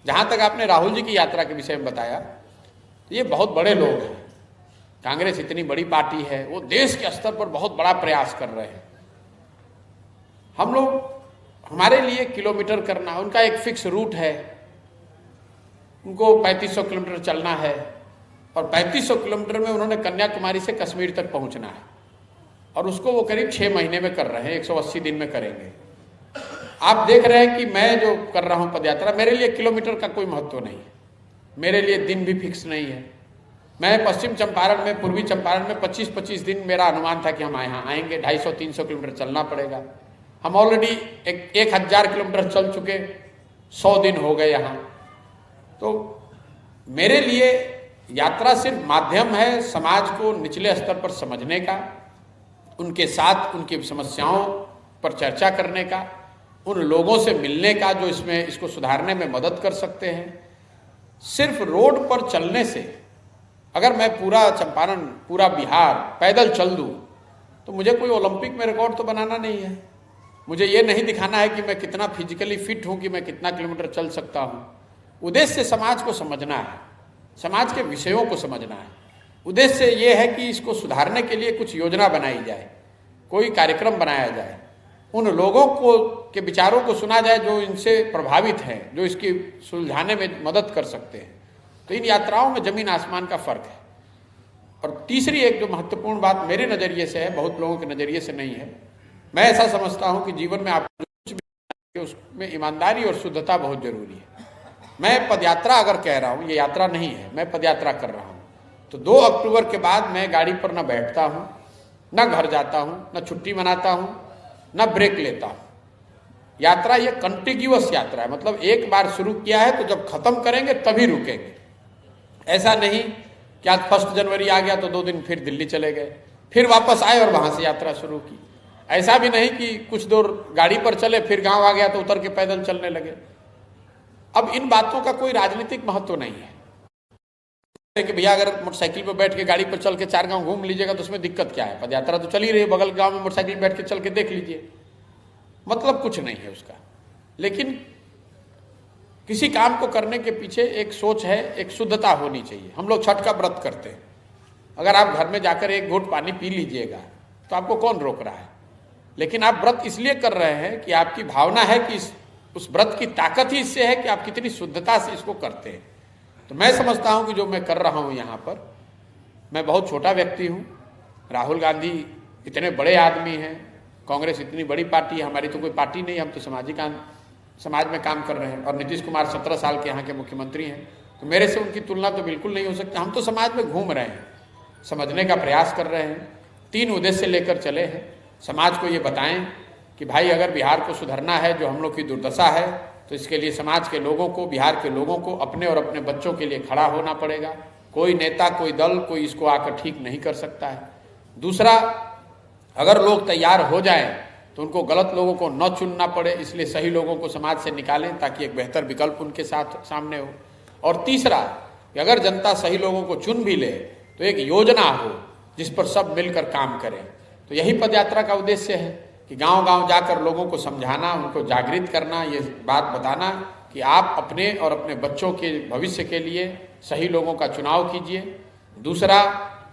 जहां तक आपने राहुल जी की यात्रा के विषय में बताया, तो ये बहुत बड़े लोग हैं। कांग्रेस इतनी बड़ी पार्टी है, वो देश के स्तर पर बहुत बड़ा प्रयास कर रहे हैं। हम लोग, हमारे लिए किलोमीटर करना, उनका एक फिक्स रूट है, उनको 3500 किलोमीटर चलना है और 3500 किलोमीटर में उन्होंने कन्याकुमारी से कश्मीर तक पहुंचना है और उसको वो करीब 6 महीने में कर रहे हैं, 180 दिन में करेंगे। आप देख रहे हैं कि मैं जो कर रहा हूं पदयात्रा, मेरे लिए किलोमीटर का कोई महत्व नहीं है, मेरे लिए दिन भी फिक्स नहीं है। मैं पश्चिम चंपारण में, पूर्वी चंपारण में 25-25 दिन मेरा अनुमान था कि हम यहाँ आएंगे, 250-300 किलोमीटर चलना पड़ेगा। हम ऑलरेडी 1000 किलोमीटर चल चुके, 100 दिन हो गए यहाँ। तो मेरे लिए यात्रा सिर्फ माध्यम है समाज को निचले स्तर पर समझने का, उनके साथ उनकी समस्याओं पर चर्चा करने का, उन लोगों से मिलने का जो इसको सुधारने में मदद कर सकते हैं। सिर्फ रोड पर चलने से, अगर मैं पूरा चंपारण, पूरा बिहार पैदल चल दूं, तो मुझे कोई ओलंपिक में रिकॉर्ड तो बनाना नहीं है। मुझे ये नहीं दिखाना है कि मैं कितना फिजिकली फिट हूं, कि मैं कितना किलोमीटर चल सकता हूं। उद्देश्य समाज को समझना है, समाज के विषयों को समझना है। उद्देश्य ये है कि इसको सुधारने के लिए कुछ योजना बनाई जाए, कोई कार्यक्रम बनाया जाए, उन लोगों को के विचारों को सुना जाए जो इनसे प्रभावित हैं, जो इसकी सुलझाने में मदद कर सकते हैं। तो इन यात्राओं में जमीन आसमान का फर्क है। और तीसरी एक जो महत्वपूर्ण बात मेरे नज़रिए से है, बहुत लोगों के नज़रिए से नहीं है, मैं ऐसा समझता हूं कि जीवन में आप कुछ भी, उसमें ईमानदारी और शुद्धता बहुत जरूरी है। मैं पदयात्रा अगर कह रहा हूं, ये यात्रा नहीं है, मैं पदयात्रा कर रहा हूं, तो 2 अक्टूबर के बाद मैं गाड़ी पर न बैठता हूं, न घर जाता हूं, न छुट्टी मनाता हूं, न ब्रेक लेता हूं। यात्रा ये कंटिन्यूअस यात्रा है, मतलब एक बार शुरू किया है तो जब खत्म करेंगे तभी रुकेंगे। ऐसा नहीं कि आज 1 जनवरी आ गया तो 2 दिन फिर दिल्ली चले गए, फिर वापस आए और वहां से यात्रा शुरू की। ऐसा भी नहीं कि कुछ दूर गाड़ी पर चले, फिर गांव आ गया तो उतर के पैदल चलने लगे। अब इन बातों का कोई राजनीतिक महत्व नहीं है कि भैया अगर मोटरसाइकिल पर बैठ के गाड़ी पर चल के 4 गांव घूम लीजिएगा तो उसमें दिक्कत क्या है, पदयात्रा तो चल ही रही है, बगल गांव में मोटरसाइकिल बैठ के चल के देख लीजिए, मतलब कुछ नहीं है उसका। लेकिन किसी काम को करने के पीछे एक सोच है, एक शुद्धता होनी चाहिए। हम लोग छठ का व्रत करते हैं, अगर आप घर में जाकर 1 घूंट पानी पी लीजिएगा तो आपको कौन रोक रहा है, लेकिन आप व्रत इसलिए कर रहे हैं कि आपकी भावना है कि उस व्रत की ताकत ही इससे है कि आप कितनी शुद्धता से इसको करते हैं। तो मैं समझता हूं कि जो मैं कर रहा हूं यहाँ पर, मैं बहुत छोटा व्यक्ति हूं, राहुल गांधी इतने बड़े आदमी हैं, कांग्रेस इतनी बड़ी पार्टी है, हमारी तो कोई पार्टी नहीं, हम तो समाज में काम कर रहे हैं। और नीतीश कुमार 17 साल के यहाँ के मुख्यमंत्री हैं, तो मेरे से उनकी तुलना तो बिल्कुल नहीं हो सकती। हम तो समाज में घूम रहे हैं, समझने का प्रयास कर रहे हैं, 3 उद्देश्य लेकर चले हैं। समाज को ये बताएं कि भाई अगर बिहार को सुधरना है, जो हम लोग की दुर्दशा है, तो इसके लिए समाज के लोगों को, बिहार के लोगों को अपने और अपने बच्चों के लिए खड़ा होना पड़ेगा। कोई नेता, कोई दल, कोई इसको आकर ठीक नहीं कर सकता है। दूसरा, अगर लोग तैयार हो जाएं तो उनको गलत लोगों को न चुनना पड़े, इसलिए सही लोगों को समाज से निकालें ताकि एक बेहतर विकल्प उनके साथ सामने हो। और तीसरा, कि अगर जनता सही लोगों को चुन भी ले तो एक योजना हो जिस पर सब मिलकर काम करें। तो यही पदयात्रा का उद्देश्य है कि गांव-गांव जाकर लोगों को समझाना, उनको जागृत करना, ये बात बताना कि आप अपने और अपने बच्चों के भविष्य के लिए सही लोगों का चुनाव कीजिए। दूसरा,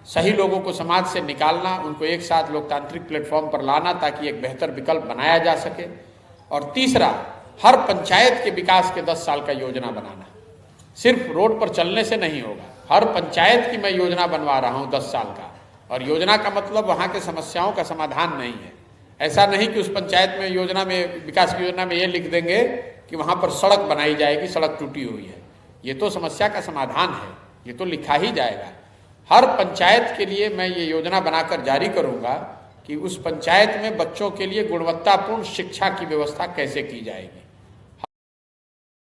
सही लोगों को समाज से निकालना, उनको एक साथ लोकतांत्रिक प्लेटफॉर्म पर लाना ताकि एक बेहतर विकल्प बनाया जा सके। और तीसरा, हर पंचायत के विकास के 10 साल का योजना बनाना। सिर्फ रोड पर चलने से नहीं होगा, हर पंचायत की मैं योजना बनवा रहा हूँ 10 साल का। और योजना का मतलब वहाँ के समस्याओं का समाधान नहीं है। ऐसा नहीं कि उस पंचायत में योजना में, विकास की योजना में ये लिख देंगे कि वहाँ पर सड़क बनाई जाएगी, सड़क टूटी हुई है। ये तो समस्या का समाधान है, ये तो लिखा ही जाएगा। हर पंचायत के लिए मैं ये योजना बनाकर जारी करूँगा कि उस पंचायत में बच्चों के लिए गुणवत्तापूर्ण शिक्षा की व्यवस्था कैसे की जाएगी।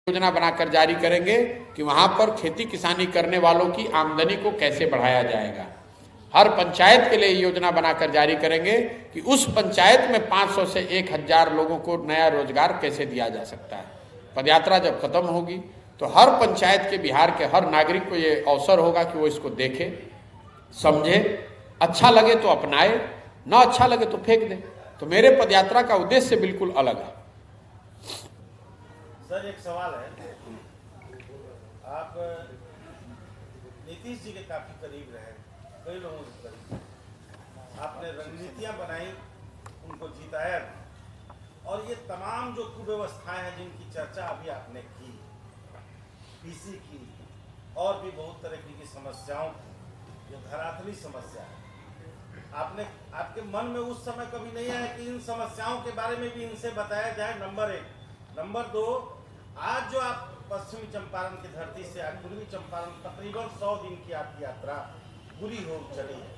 योजना बनाकर जारी करेंगे कि वहां पर खेती किसानी करने वालों की आमदनी को कैसे बढ़ाया जाएगा। हर पंचायत के लिए योजना बनाकर जारी करेंगे कि उस पंचायत में 500 से 1000 लोगों को नया रोजगार कैसे दिया जा सकता है। पदयात्रा जब खत्म होगी तो हर पंचायत के, बिहार के हर नागरिक को ये अवसर होगा कि वो इसको देखे, समझे, अच्छा लगे तो अपनाए, ना अच्छा लगे तो फेंक दे। तो मेरे पदयात्रा का उद्देश्य बिल्कुल अलग है। सर एक सवाल है, आप नीतीश जी के काफी करीब रहे, कई लोगों के करीब, आपने रणनीतियां बनाई, उनको जिताया भी, और ये तमाम जो कुव्यवस्थाएं हैं जिनकी चर्चा अभी आपने की, पीसी की और भी बहुत तरह की समस्याओं की, जो धरातली समस्या है, आपके मन में उस समय कभी नहीं आया कि इन समस्याओं के बारे में भी इनसे बताया जाए? नंबर 1। नंबर 2, आज जो आप पश्चिमी चंपारण की धरती से आज पूर्वी चंपारण तकरीबन 100 दिन की आपकी यात्रा पूरी हो चली है,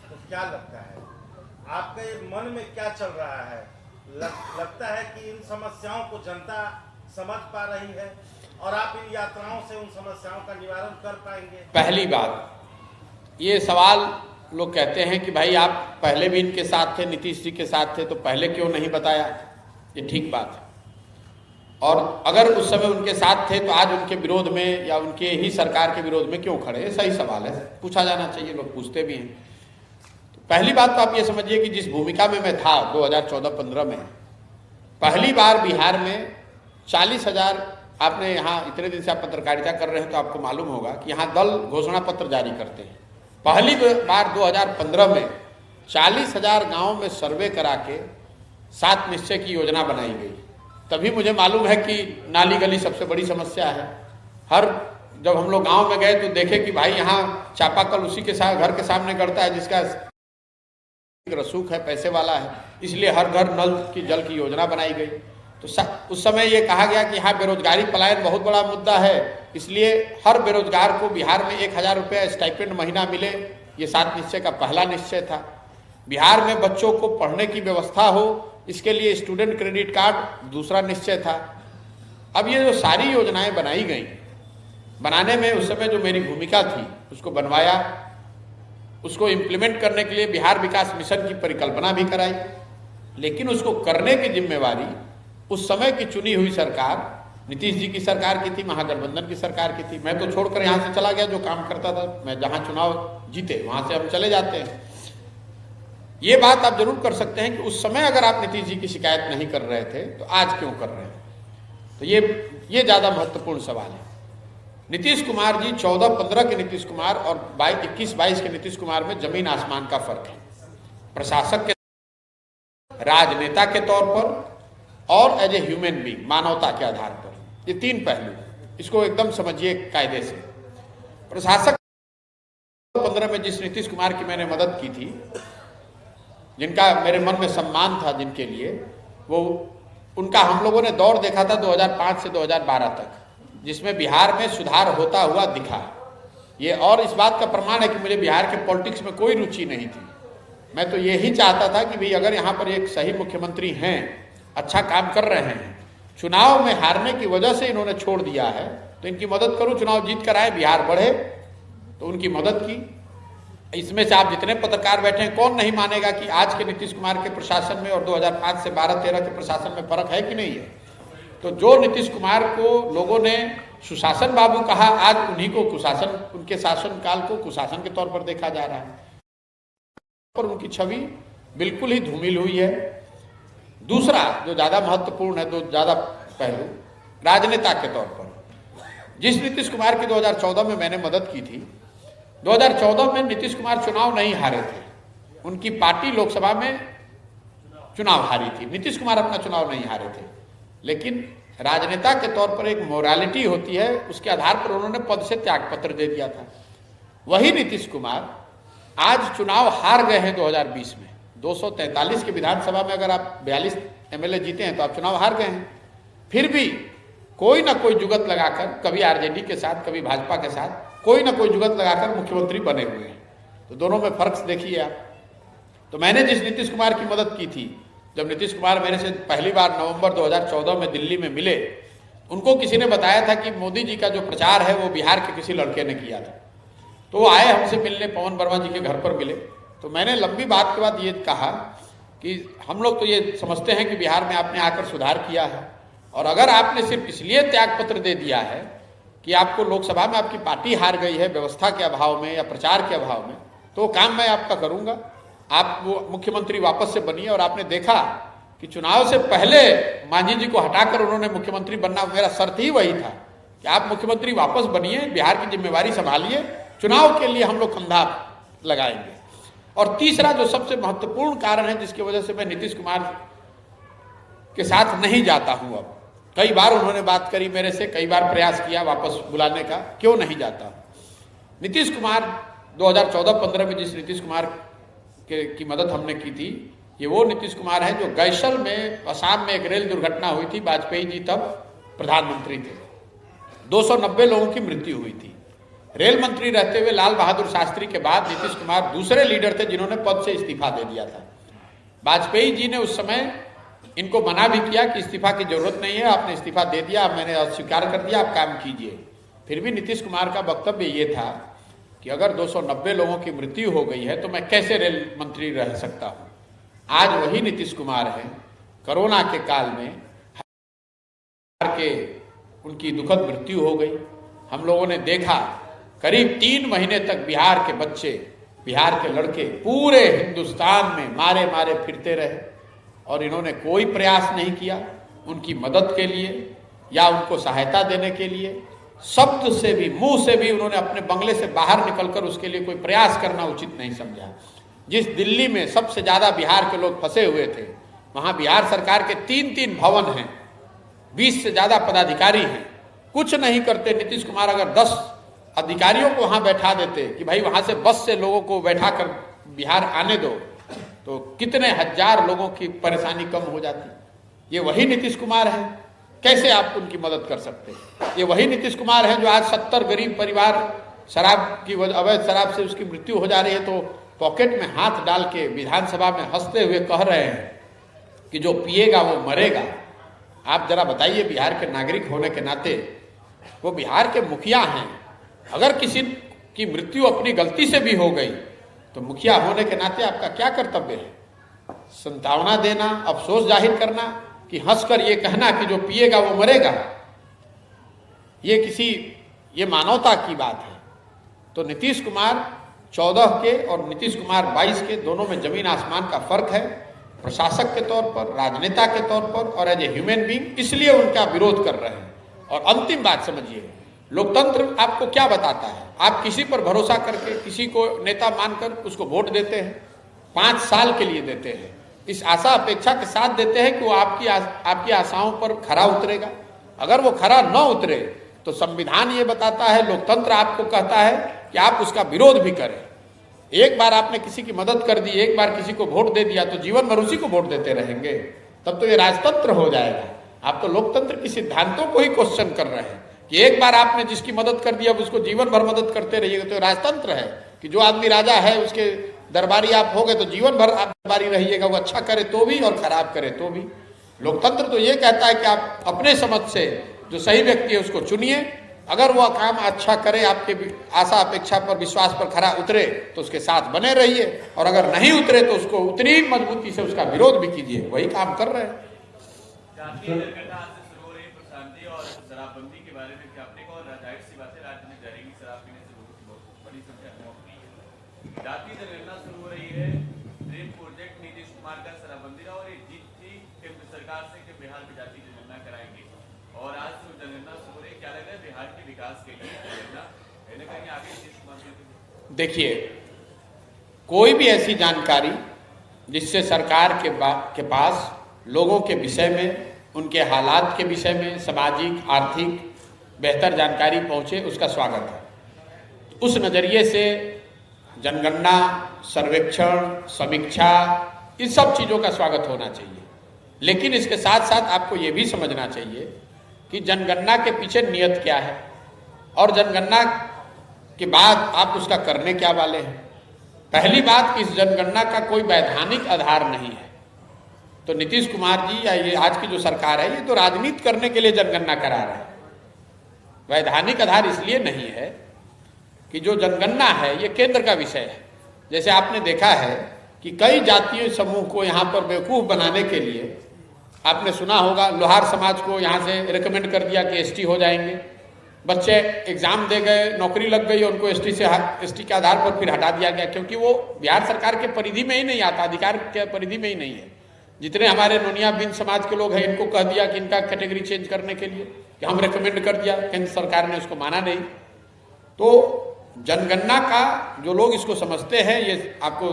तो क्या लगता है आपके मन में क्या चल रहा है? लगता है कि इन समस्याओं को जनता समझ पा रही है और आप इन यात्राओं से उन समस्याओं का निवारण कर पाएंगे? पहली बात, ये सवाल लोग कहते हैं कि भाई आप पहले भी इनके साथ थे, नीतीश जी के साथ थे, तो पहले क्यों नहीं बताया? ये ठीक बात है। और अगर उस समय उनके साथ थे तो आज उनके विरोध में या उनके ही सरकार के विरोध में क्यों खड़े? ये सही सवाल है, पूछा जाना चाहिए, लोग पूछते भी हैं। तो पहली बात तो आप ये समझिए कि जिस भूमिका में मैं था 2014-15 में, पहली बार बिहार में 40,000, आपने यहाँ इतने दिन से आप पत्रकारिता कर रहे हैं तो आपको मालूम होगा कि यहाँ दल घोषणा पत्र जारी करते हैं। पहली बार 2015 में 40,000 गाँव में सर्वे करा के 7 निश्चय की योजना बनाई गई। तभी मुझे मालूम है कि नाली गली सबसे बड़ी समस्या है। जब हम लोग गांव में गए तो देखे कि भाई यहाँ चापाकल उसी के साथ घर के सामने गड़ता है जिसका रसूख है, पैसे वाला है, इसलिए हर घर नल की जल की योजना बनाई गई। तो उस समय ये कहा गया कि यहाँ बेरोजगारी पलायन बहुत बड़ा मुद्दा है, इसलिए हर बेरोजगार को बिहार में 1000 रुपये स्टाइपेंड महीना मिले। ये 7 निश्चय का पहला निश्चय था। बिहार में बच्चों को पढ़ने की व्यवस्था हो, इसके लिए स्टूडेंट क्रेडिट कार्ड दूसरा निश्चय था। अब ये जो सारी योजनाएं बनाई गई, बनाने में उस समय जो मेरी भूमिका थी उसको बनवाया, उसको इम्प्लीमेंट करने के लिए बिहार विकास मिशन की परिकल्पना भी कराई, लेकिन उसको करने की जिम्मेवारी उस समय की चुनी हुई सरकार, नीतीश जी की सरकार की थी, महागठबंधन की सरकार की थी। मैं तो छोड़कर यहाँ से चला गया, जो काम करता था मैं, जहाँ चुनाव जीते वहाँ से हम चले जाते हैं। ये बात आप जरूर कर सकते हैं कि उस समय अगर आप नीतीश जी की शिकायत नहीं कर रहे थे तो आज क्यों कर रहे हैं? तो ये ज़्यादा महत्वपूर्ण सवाल है। नीतीश कुमार जी 14-15 के नीतीश कुमार और 21-22 के नीतीश कुमार में जमीन आसमान का फर्क है। प्रशासक के, राजनेता के तौर पर और एज ए ह्यूमन बीइंग, मानवता के आधार पर, ये 3 पहलू, इसको एकदम समझिए कायदे से। प्रशासक 15 में जिस नीतीश कुमार की मैंने मदद की थी, जिनका मेरे मन में सम्मान था, जिनके लिए वो, उनका हम लोगों ने दौर देखा था 2005 से 2012 तक, जिसमें बिहार में सुधार होता हुआ दिखा। ये और इस बात का प्रमाण है कि मुझे बिहार के पॉलिटिक्स में कोई रुचि नहीं थी। मैं तो यही चाहता था कि भाई अगर यहाँ पर एक सही मुख्यमंत्री हैं, अच्छा काम कर रहे हैं, चुनाव में हारने की वजह से इन्होंने छोड़ दिया है, तो इनकी मदद करूँ, चुनाव जीत कर आए, बिहार बढ़े, तो उनकी मदद की। इसमें से आप जितने पत्रकार बैठे हैं, कौन नहीं मानेगा कि आज के नीतीश कुमार के प्रशासन में और 2005 से 12-13 के प्रशासन में फर्क है कि नहीं है? तो जो नीतीश कुमार को लोगों ने सुशासन बाबू कहा, आज उन्हीं को कुशासन, उनके शासनकाल को कुशासन के तौर पर देखा जा रहा है, पर उनकी छवि बिल्कुल ही धूमिल हुई है। दूसरा जो ज़्यादा महत्वपूर्ण है, जो ज़्यादा पहलू, राजनेता के तौर पर जिस नीतीश कुमार की 2014 में मैंने मदद की थी, 2014 में नीतीश कुमार चुनाव नहीं हारे थे, उनकी पार्टी लोकसभा में चुनाव हारी थी, नीतीश कुमार अपना चुनाव नहीं हारे थे। लेकिन राजनेता के तौर पर एक मोरालिटी होती है, उसके आधार पर उन्होंने पद से त्यागपत्र दे दिया था। वही नीतीश कुमार आज चुनाव हार गए हैं 2020 में। 243 के विधानसभा में अगर आप 42 एमएलए जीते हैं तो आप चुनाव हार गए हैं। फिर भी कोई ना कोई जुगत लगाकर, कभी आरजेडी के साथ, कभी भाजपा के साथ, कोई ना कोई जुगत लगाकर मुख्यमंत्री बने हुए हैं। तो दोनों में फर्क देखिए आप। तो मैंने जिस नीतीश कुमार की मदद की थी, जब नीतीश कुमार मेरे से पहली बार नवंबर 2014 में दिल्ली में मिले, उनको किसी ने बताया था कि मोदी जी का जो प्रचार है वो बिहार के किसी लड़के ने किया था। तो वो आए हमसे मिलने, पवन वर्मा जी के घर पर मिले। तो मैंने लंबी बात के बाद ये कहा कि हम लोग तो ये समझते हैं कि बिहार में आपने आकर सुधार किया है, और अगर आपने सिर्फ इसलिए त्याग पत्र दे दिया है कि आपको लोकसभा में आपकी पार्टी हार गई है व्यवस्था के अभाव में या प्रचार के अभाव में, तो वो काम मैं आपका करूंगा। आप वो मुख्यमंत्री वापस से बनिए। और आपने देखा कि चुनाव से पहले मांझी जी को हटाकर उन्होंने मुख्यमंत्री बनना, मेरा शर्त ही वही था कि आप मुख्यमंत्री वापस बनिए, बिहार की जिम्मेवारी संभालिए, चुनाव के लिए हम लोग कंधा लगाएंगे। और तीसरा जो सबसे महत्वपूर्ण कारण है जिसकी वजह से मैं नीतीश कुमार के साथ नहीं जाता हूं, अब कई बार उन्होंने बात करी मेरे से, कई बार प्रयास किया वापस बुलाने का, क्यों नहीं जाता। नीतीश कुमार 2014-15 में जिस नीतीश कुमार की मदद हमने की थी, ये वो नीतीश कुमार है जो गैसल में असम में एक रेल दुर्घटना हुई थी, वाजपेयी जी तब प्रधानमंत्री थे, 290 लोगों की मृत्यु हुई थी। रेल मंत्री रहते हुए लाल बहादुर शास्त्री के बाद नीतीश कुमार दूसरे लीडर थे जिन्होंने पद से इस्तीफा दे दिया था। वाजपेयी जी ने उस समय इनको मना भी किया कि इस्तीफा की जरूरत नहीं है, आपने इस्तीफा दे दिया, मैंने अस्वीकार कर दिया, आप काम कीजिए। फिर भी नीतीश कुमार का वक्तव्य ये था कि अगर 290 लोगों की मृत्यु हो गई है तो मैं कैसे रेल मंत्री रह सकता हूं। आज वही नीतीश कुमार है, कोरोना के काल में उनकी दुखद मृत्यु हो गई। हम लोगों ने देखा करीब 3 महीने तक बिहार के बच्चे, बिहार के लड़के पूरे हिंदुस्तान में मारे मारे फिरते रहे, और इन्होंने कोई प्रयास नहीं किया उनकी मदद के लिए या उनको सहायता देने के लिए। शब्द से भी, मुंह से भी उन्होंने अपने बंगले से बाहर निकलकर उसके लिए कोई प्रयास करना उचित नहीं समझा। जिस दिल्ली में सबसे ज्यादा बिहार के लोग फंसे हुए थे, वहां बिहार सरकार के 3-3 भवन हैं, 20 से ज्यादा पदाधिकारी हैं, कुछ नहीं करते। नीतीश कुमार अगर 10 अधिकारियों को वहां बैठा देते कि भाई वहां से बस से लोगों को बैठा कर बिहार आने दो, तो कितने हजार लोगों की परेशानी कम हो जाती। ये वही नीतीश कुमार है, कैसे आप उनकी मदद कर सकते हैं? ये वही नीतीश कुमार है जो आज 70 गरीब परिवार शराब की अवैध शराब से उसकी मृत्यु हो जा रही है तो पॉकेट में हाथ डाल के विधानसभा में हंसते हुए कह रहे हैं कि जो पिएगा वो मरेगा। आप जरा बताइए, बिहार के नागरिक होने के नाते, वो बिहार के मुखिया हैं, अगर किसी की मृत्यु अपनी गलती से भी हो गई तो मुखिया होने के नाते आपका क्या कर्तव्य है? संतावना देना, अफसोस जाहिर करना, कि हंसकर ये कहना कि जो पिएगा वो मरेगा? ये मानवता की बात है। तो नीतीश कुमार 14 के और नीतीश कुमार 22 के, दोनों में जमीन आसमान का फर्क है, प्रशासक के तौर पर, राजनेता के तौर पर और एज ए ह्यूमन बीइंग। इसलिए उनका विरोध कर रहे हैं। और अंतिम बात समझिए, लोकतंत्र आपको क्या बताता है? आप किसी पर भरोसा करके किसी को नेता मानकर उसको वोट देते हैं, 5 साल के लिए देते हैं, इस आशा अपेक्षा के साथ देते हैं कि वो आपकी आशाओं पर खरा उतरेगा। अगर वो खरा न उतरे तो संविधान ये बताता है, लोकतंत्र आपको कहता है कि आप उसका विरोध भी करें। एक बार आपने किसी की मदद कर दी, एक बार किसी को वोट दे दिया तो जीवन भर उसी को वोट देते रहेंगे, तब तो ये राजतंत्र हो जाएगा। आप तो लोकतंत्र के सिद्धांतों को ही क्वेश्चन कर रहे हैं कि एक बार आपने जिसकी मदद कर दी अब उसको जीवन भर मदद करते रहिएगा। तो राजतंत्र है कि जो आदमी राजा है उसके दरबारी आप हो गए तो जीवन भर आप दरबारी रहिएगा, वो अच्छा करे तो भी और खराब करे तो भी। लोकतंत्र तो ये कहता है कि आप अपने समझ से जो सही व्यक्ति है उसको चुनिए, अगर वो काम अच्छा करे, आपके आशा अपेक्षा पर, विश्वास पर खरा उतरे तो उसके साथ बने रहिए, और अगर नहीं उतरे तो उसको उतनी मजबूती से उसका विरोध भी कीजिए। वही काम कर रहे हैं। शराबबंदी के बारे में क्या आपने कहा? जाहिर सी बात है, राज्य में जहरीली शराब पीने से लोगों की बहुत बड़ी संख्या मौत हुई है। जातीय जनगणना शुरू हो रही है, ड्रीम प्रोजेक्ट नीतीश कुमार का शराबबंदी रहा, और ये जीत थी केंद्र सरकार से कि बिहार में जातीय जनगणना कराएंगे, और आज जो जनगणना शुरू हो रही है, क्या लग रहा है बिहार के विकास के लिए जनगणना कहीं ना कहीं आगे नीतीश कुमार के? देखिए, कोई भी ऐसी जानकारी जिससे सरकार के पास लोगों के विषय में, उनके हालात के विषय में, सामाजिक आर्थिक बेहतर जानकारी पहुंचे, उसका स्वागत है। उस नज़रिए से जनगणना, सर्वेक्षण, समीक्षा, इन सब चीज़ों का स्वागत होना चाहिए। लेकिन इसके साथ साथ आपको ये भी समझना चाहिए कि जनगणना के पीछे नियत क्या है, और जनगणना के बाद आप उसका करने क्या वाले हैं। पहली बात कि इस जनगणना का कोई वैधानिक आधार नहीं है। तो नीतीश कुमार जी या ये आज की जो सरकार है, ये तो राजनीति करने के लिए जनगणना करा रहे हैं। वैधानिक आधार इसलिए नहीं है कि जो जनगणना है ये केंद्र का विषय है। जैसे आपने देखा है कि कई जातीय समूह को यहाँ पर बेवकूफ़ बनाने के लिए, आपने सुना होगा लोहार समाज को यहाँ से रिकमेंड कर दिया कि एसटी हो जाएंगे। बच्चे एग्जाम दे गए, नौकरी लग गई, उनको एसटी के आधार पर फिर हटा दिया गया, क्योंकि वो बिहार सरकार के परिधि में ही नहीं आता, अधिकार के परिधि में ही नहीं है। जितने हमारे नोनिया बिन समाज के लोग हैं, इनको कह दिया कि इनका कैटेगरी चेंज करने के लिए कि हम रिकमेंड कर दिया, केंद्र सरकार ने उसको माना नहीं। तो जनगणना का जो लोग इसको समझते हैं, ये आपको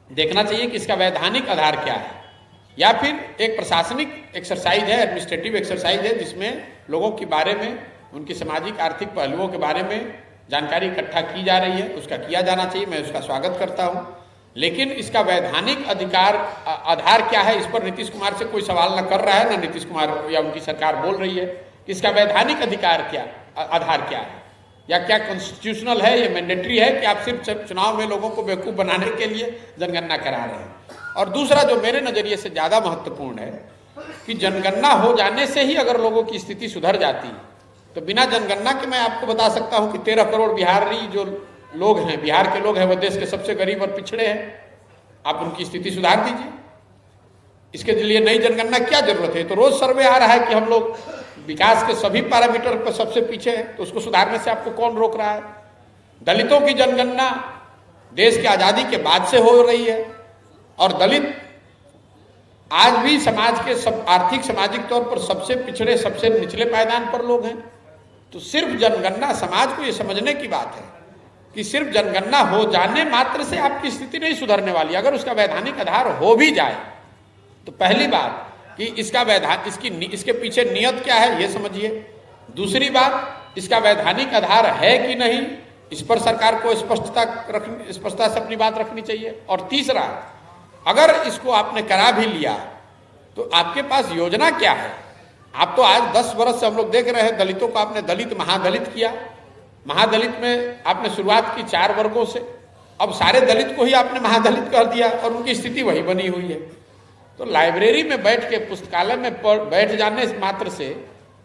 देखना चाहिए कि इसका वैधानिक आधार क्या है, या फिर एक प्रशासनिक एक्सरसाइज है, एडमिनिस्ट्रेटिव एक्सरसाइज है, जिसमें लोगों के बारे में, उनकी सामाजिक आर्थिक पहलुओं के बारे में जानकारी इकट्ठा की जा रही है। उसका किया जाना चाहिए, मैं उसका स्वागत करता हूँ। लेकिन इसका वैधानिक आधार क्या है, इस पर नीतीश कुमार से कोई सवाल न कर रहा है, ना नीतीश कुमार या उनकी सरकार बोल रही है कि इसका वैधानिक आधार क्या है, या क्या कॉन्स्टिट्यूशनल है, ये मैंडेटरी है कि आप सिर्फ चुनाव में लोगों को बेवकूफ़ बनाने के लिए जनगणना करा रहे हैं। और दूसरा जो मेरे नज़रिए से ज़्यादा महत्वपूर्ण है कि जनगणना हो जाने से ही अगर लोगों की स्थिति सुधर जाती, तो बिना जनगणना के मैं आपको बता सकता हूं कि 13 करोड़ बिहारी जो लोग हैं, बिहार के लोग हैं, वो देश के सबसे गरीब और पिछड़े हैं। आप उनकी स्थिति सुधार दीजिए, इसके लिए नई जनगणना क्या जरूरत है? तो रोज सर्वे आ रहा है कि हम लोग विकास के सभी पैरामीटर पर सबसे पीछे हैं, तो उसको सुधारने से आपको कौन रोक रहा है? दलितों की जनगणना देश की आज़ादी के बाद से हो रही है, और दलित आज भी समाज के सब आर्थिक सामाजिक तौर पर सबसे पिछड़े, सबसे निचले पायदान पर लोग हैं। तो सिर्फ जनगणना, समाज को ये समझने की बात है कि सिर्फ जनगणना हो जाने मात्र से आपकी स्थिति नहीं सुधरने वाली। अगर उसका वैधानिक आधार हो भी जाए, तो पहली बात कि इसके पीछे नियत क्या है ये समझिए। दूसरी बात, इसका वैधानिक आधार है कि नहीं, इस पर सरकार को स्पष्टता से अपनी बात रखनी चाहिए। और तीसरा, अगर इसको आपने करा भी लिया तो आपके पास योजना क्या है? आप तो आज 10 वर्ष से हम लोग देख रहे हैं, दलितों को आपने दलित महादलित किया। महादलित में आपने शुरुआत की 4 वर्गों से, अब सारे दलित को ही आपने महादलित कर दिया और उनकी स्थिति वही बनी हुई है। तो लाइब्रेरी में बैठ के, पुस्तकालय में बैठ जाने मात्र से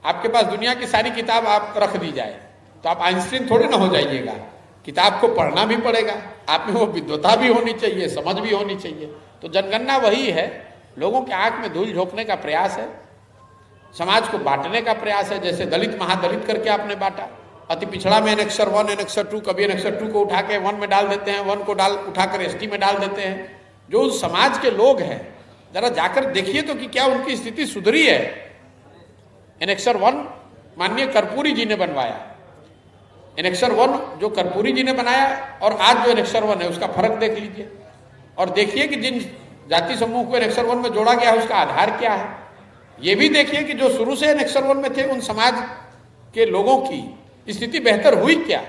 आपके पास दुनिया की सारी किताब आप रख दी जाए तो आप आइंस्टीन थोड़े ना हो जाइएगा। किताब को पढ़ना भी पड़ेगा, आप में वो विद्वता भी होनी चाहिए, समझ भी होनी चाहिए। तो जनगणना वही है, लोगों के आंख में धूल झोंकने का प्रयास है, समाज को बांटने का प्रयास है। जैसे दलित महादलित करके आपने बांटा, अति पिछड़ा में एनेक्सर 1, एनेक्सर 2, कभी एनेक्सर 2 को उठा के 1 में डाल देते हैं, 1 को उठाकर एसटी में डाल देते हैं। जो उस समाज के लोग हैं, जरा जाकर देखिए तो कि क्या उनकी स्थिति सुधरी है। एनेक्सर 1 माननीय कर्पूरी जी ने बनवाया, एनेक्सर 1 जो कर्पूरी जी ने बनाया और आज जो एनेक्सर 1 है उसका फर्क देख लीजिए, और देखिए कि जिन जाति समूह को एनेक्सर 1 में जोड़ा गया है उसका आधार क्या है। ये भी देखिए कि जो शुरू से एनेक्सर 1 में थे उन समाज के लोगों की स्थिति बेहतर हुई क्या,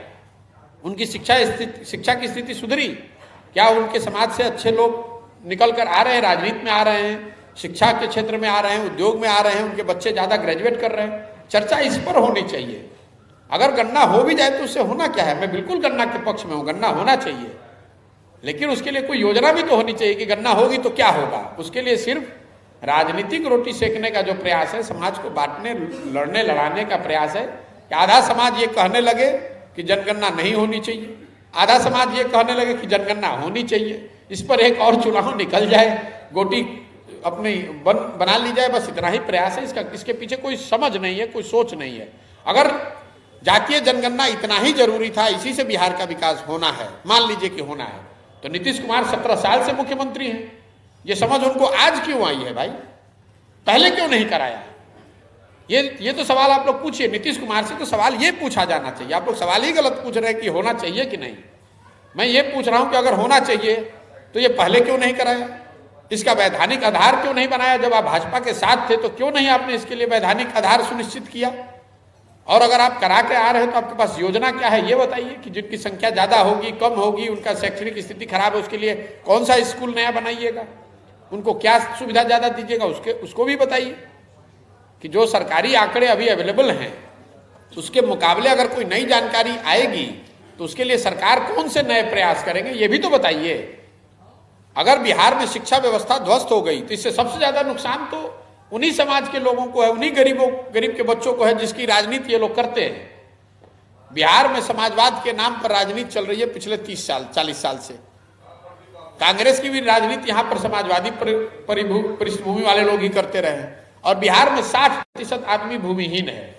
उनकी शिक्षा की स्थिति सुधरी क्या, उनके समाज से अच्छे लोग निकल कर आ रहे हैं, राजनीति में आ रहे हैं, शिक्षा के क्षेत्र में आ रहे हैं, उद्योग में आ रहे हैं, उनके बच्चे ज़्यादा ग्रेजुएट कर रहे हैं। चर्चा इस पर होनी चाहिए। अगर गणना हो भी जाए तो उससे होना क्या है? मैं बिल्कुल गणना के पक्ष में हूँ, गणना होना चाहिए, लेकिन उसके लिए कोई योजना भी तो होनी चाहिए कि गणना होगी तो क्या होगा। उसके लिए सिर्फ राजनीतिक रोटी सेकने का जो प्रयास है, समाज को बांटने, लड़ने लड़ाने का प्रयास है कि आधा समाज ये कहने लगे कि जनगणना नहीं होनी चाहिए, आधा समाज ये कहने लगे कि जनगणना होनी चाहिए। इस पर एक और चुनाव निकल जाए, गोटी अपनी बना ली जाए, बस इतना ही प्रयास है। इसके पीछे कोई समझ नहीं है, कोई सोच नहीं है। अगर जातीय जनगणना इतना ही जरूरी था, इसी से बिहार का विकास होना है, मान लीजिए कि होना है, तो नीतीश कुमार 17 साल से मुख्यमंत्री हैं। ये समझ उनको आज क्यों आई है भाई? पहले क्यों नहीं कराया? ये तो सवाल आप लोग पूछिए नीतीश कुमार से, तो सवाल ये पूछा जाना चाहिए। आप लोग सवाल ही गलत पूछ रहे हैं कि होना चाहिए कि नहीं। मैं ये पूछ रहा हूं कि अगर होना चाहिए तो ये पहले क्यों नहीं कराया? इसका वैधानिक आधार क्यों नहीं बनाया? जब आप भाजपा के साथ थे तो क्यों नहीं आपने इसके लिए वैधानिक आधार सुनिश्चित किया? और अगर आप करा के आ रहे हैं तो आपके पास योजना क्या है ये बताइए कि जिनकी संख्या ज़्यादा होगी, कम होगी, उनका शैक्षणिक स्थिति खराब है, उसके लिए कौन सा स्कूल नया बनाइएगा, उनको क्या सुविधा ज़्यादा दीजिएगा, उसको भी बताइए कि जो सरकारी आंकड़े अभी अवेलेबल हैं उसके मुकाबले अगर कोई नई जानकारी आएगी तो उसके लिए सरकार कौन से नए प्रयास करेंगे ये भी तो बताइए। अगर बिहार में शिक्षा व्यवस्था ध्वस्त हो गई तो इससे सबसे ज्यादा नुकसान तो उन्हीं समाज के लोगों को है, उन्हीं गरीब के बच्चों को है जिसकी राजनीति ये लोग करते हैं। बिहार में समाजवाद के नाम पर राजनीति चल रही है पिछले 30 साल 40 साल से। कांग्रेस की भी राजनीति यहाँ पर समाजवादी पृष्ठभूमि वाले लोग ही करते रहे और बिहार में 60% आदमी भूमिहीन है।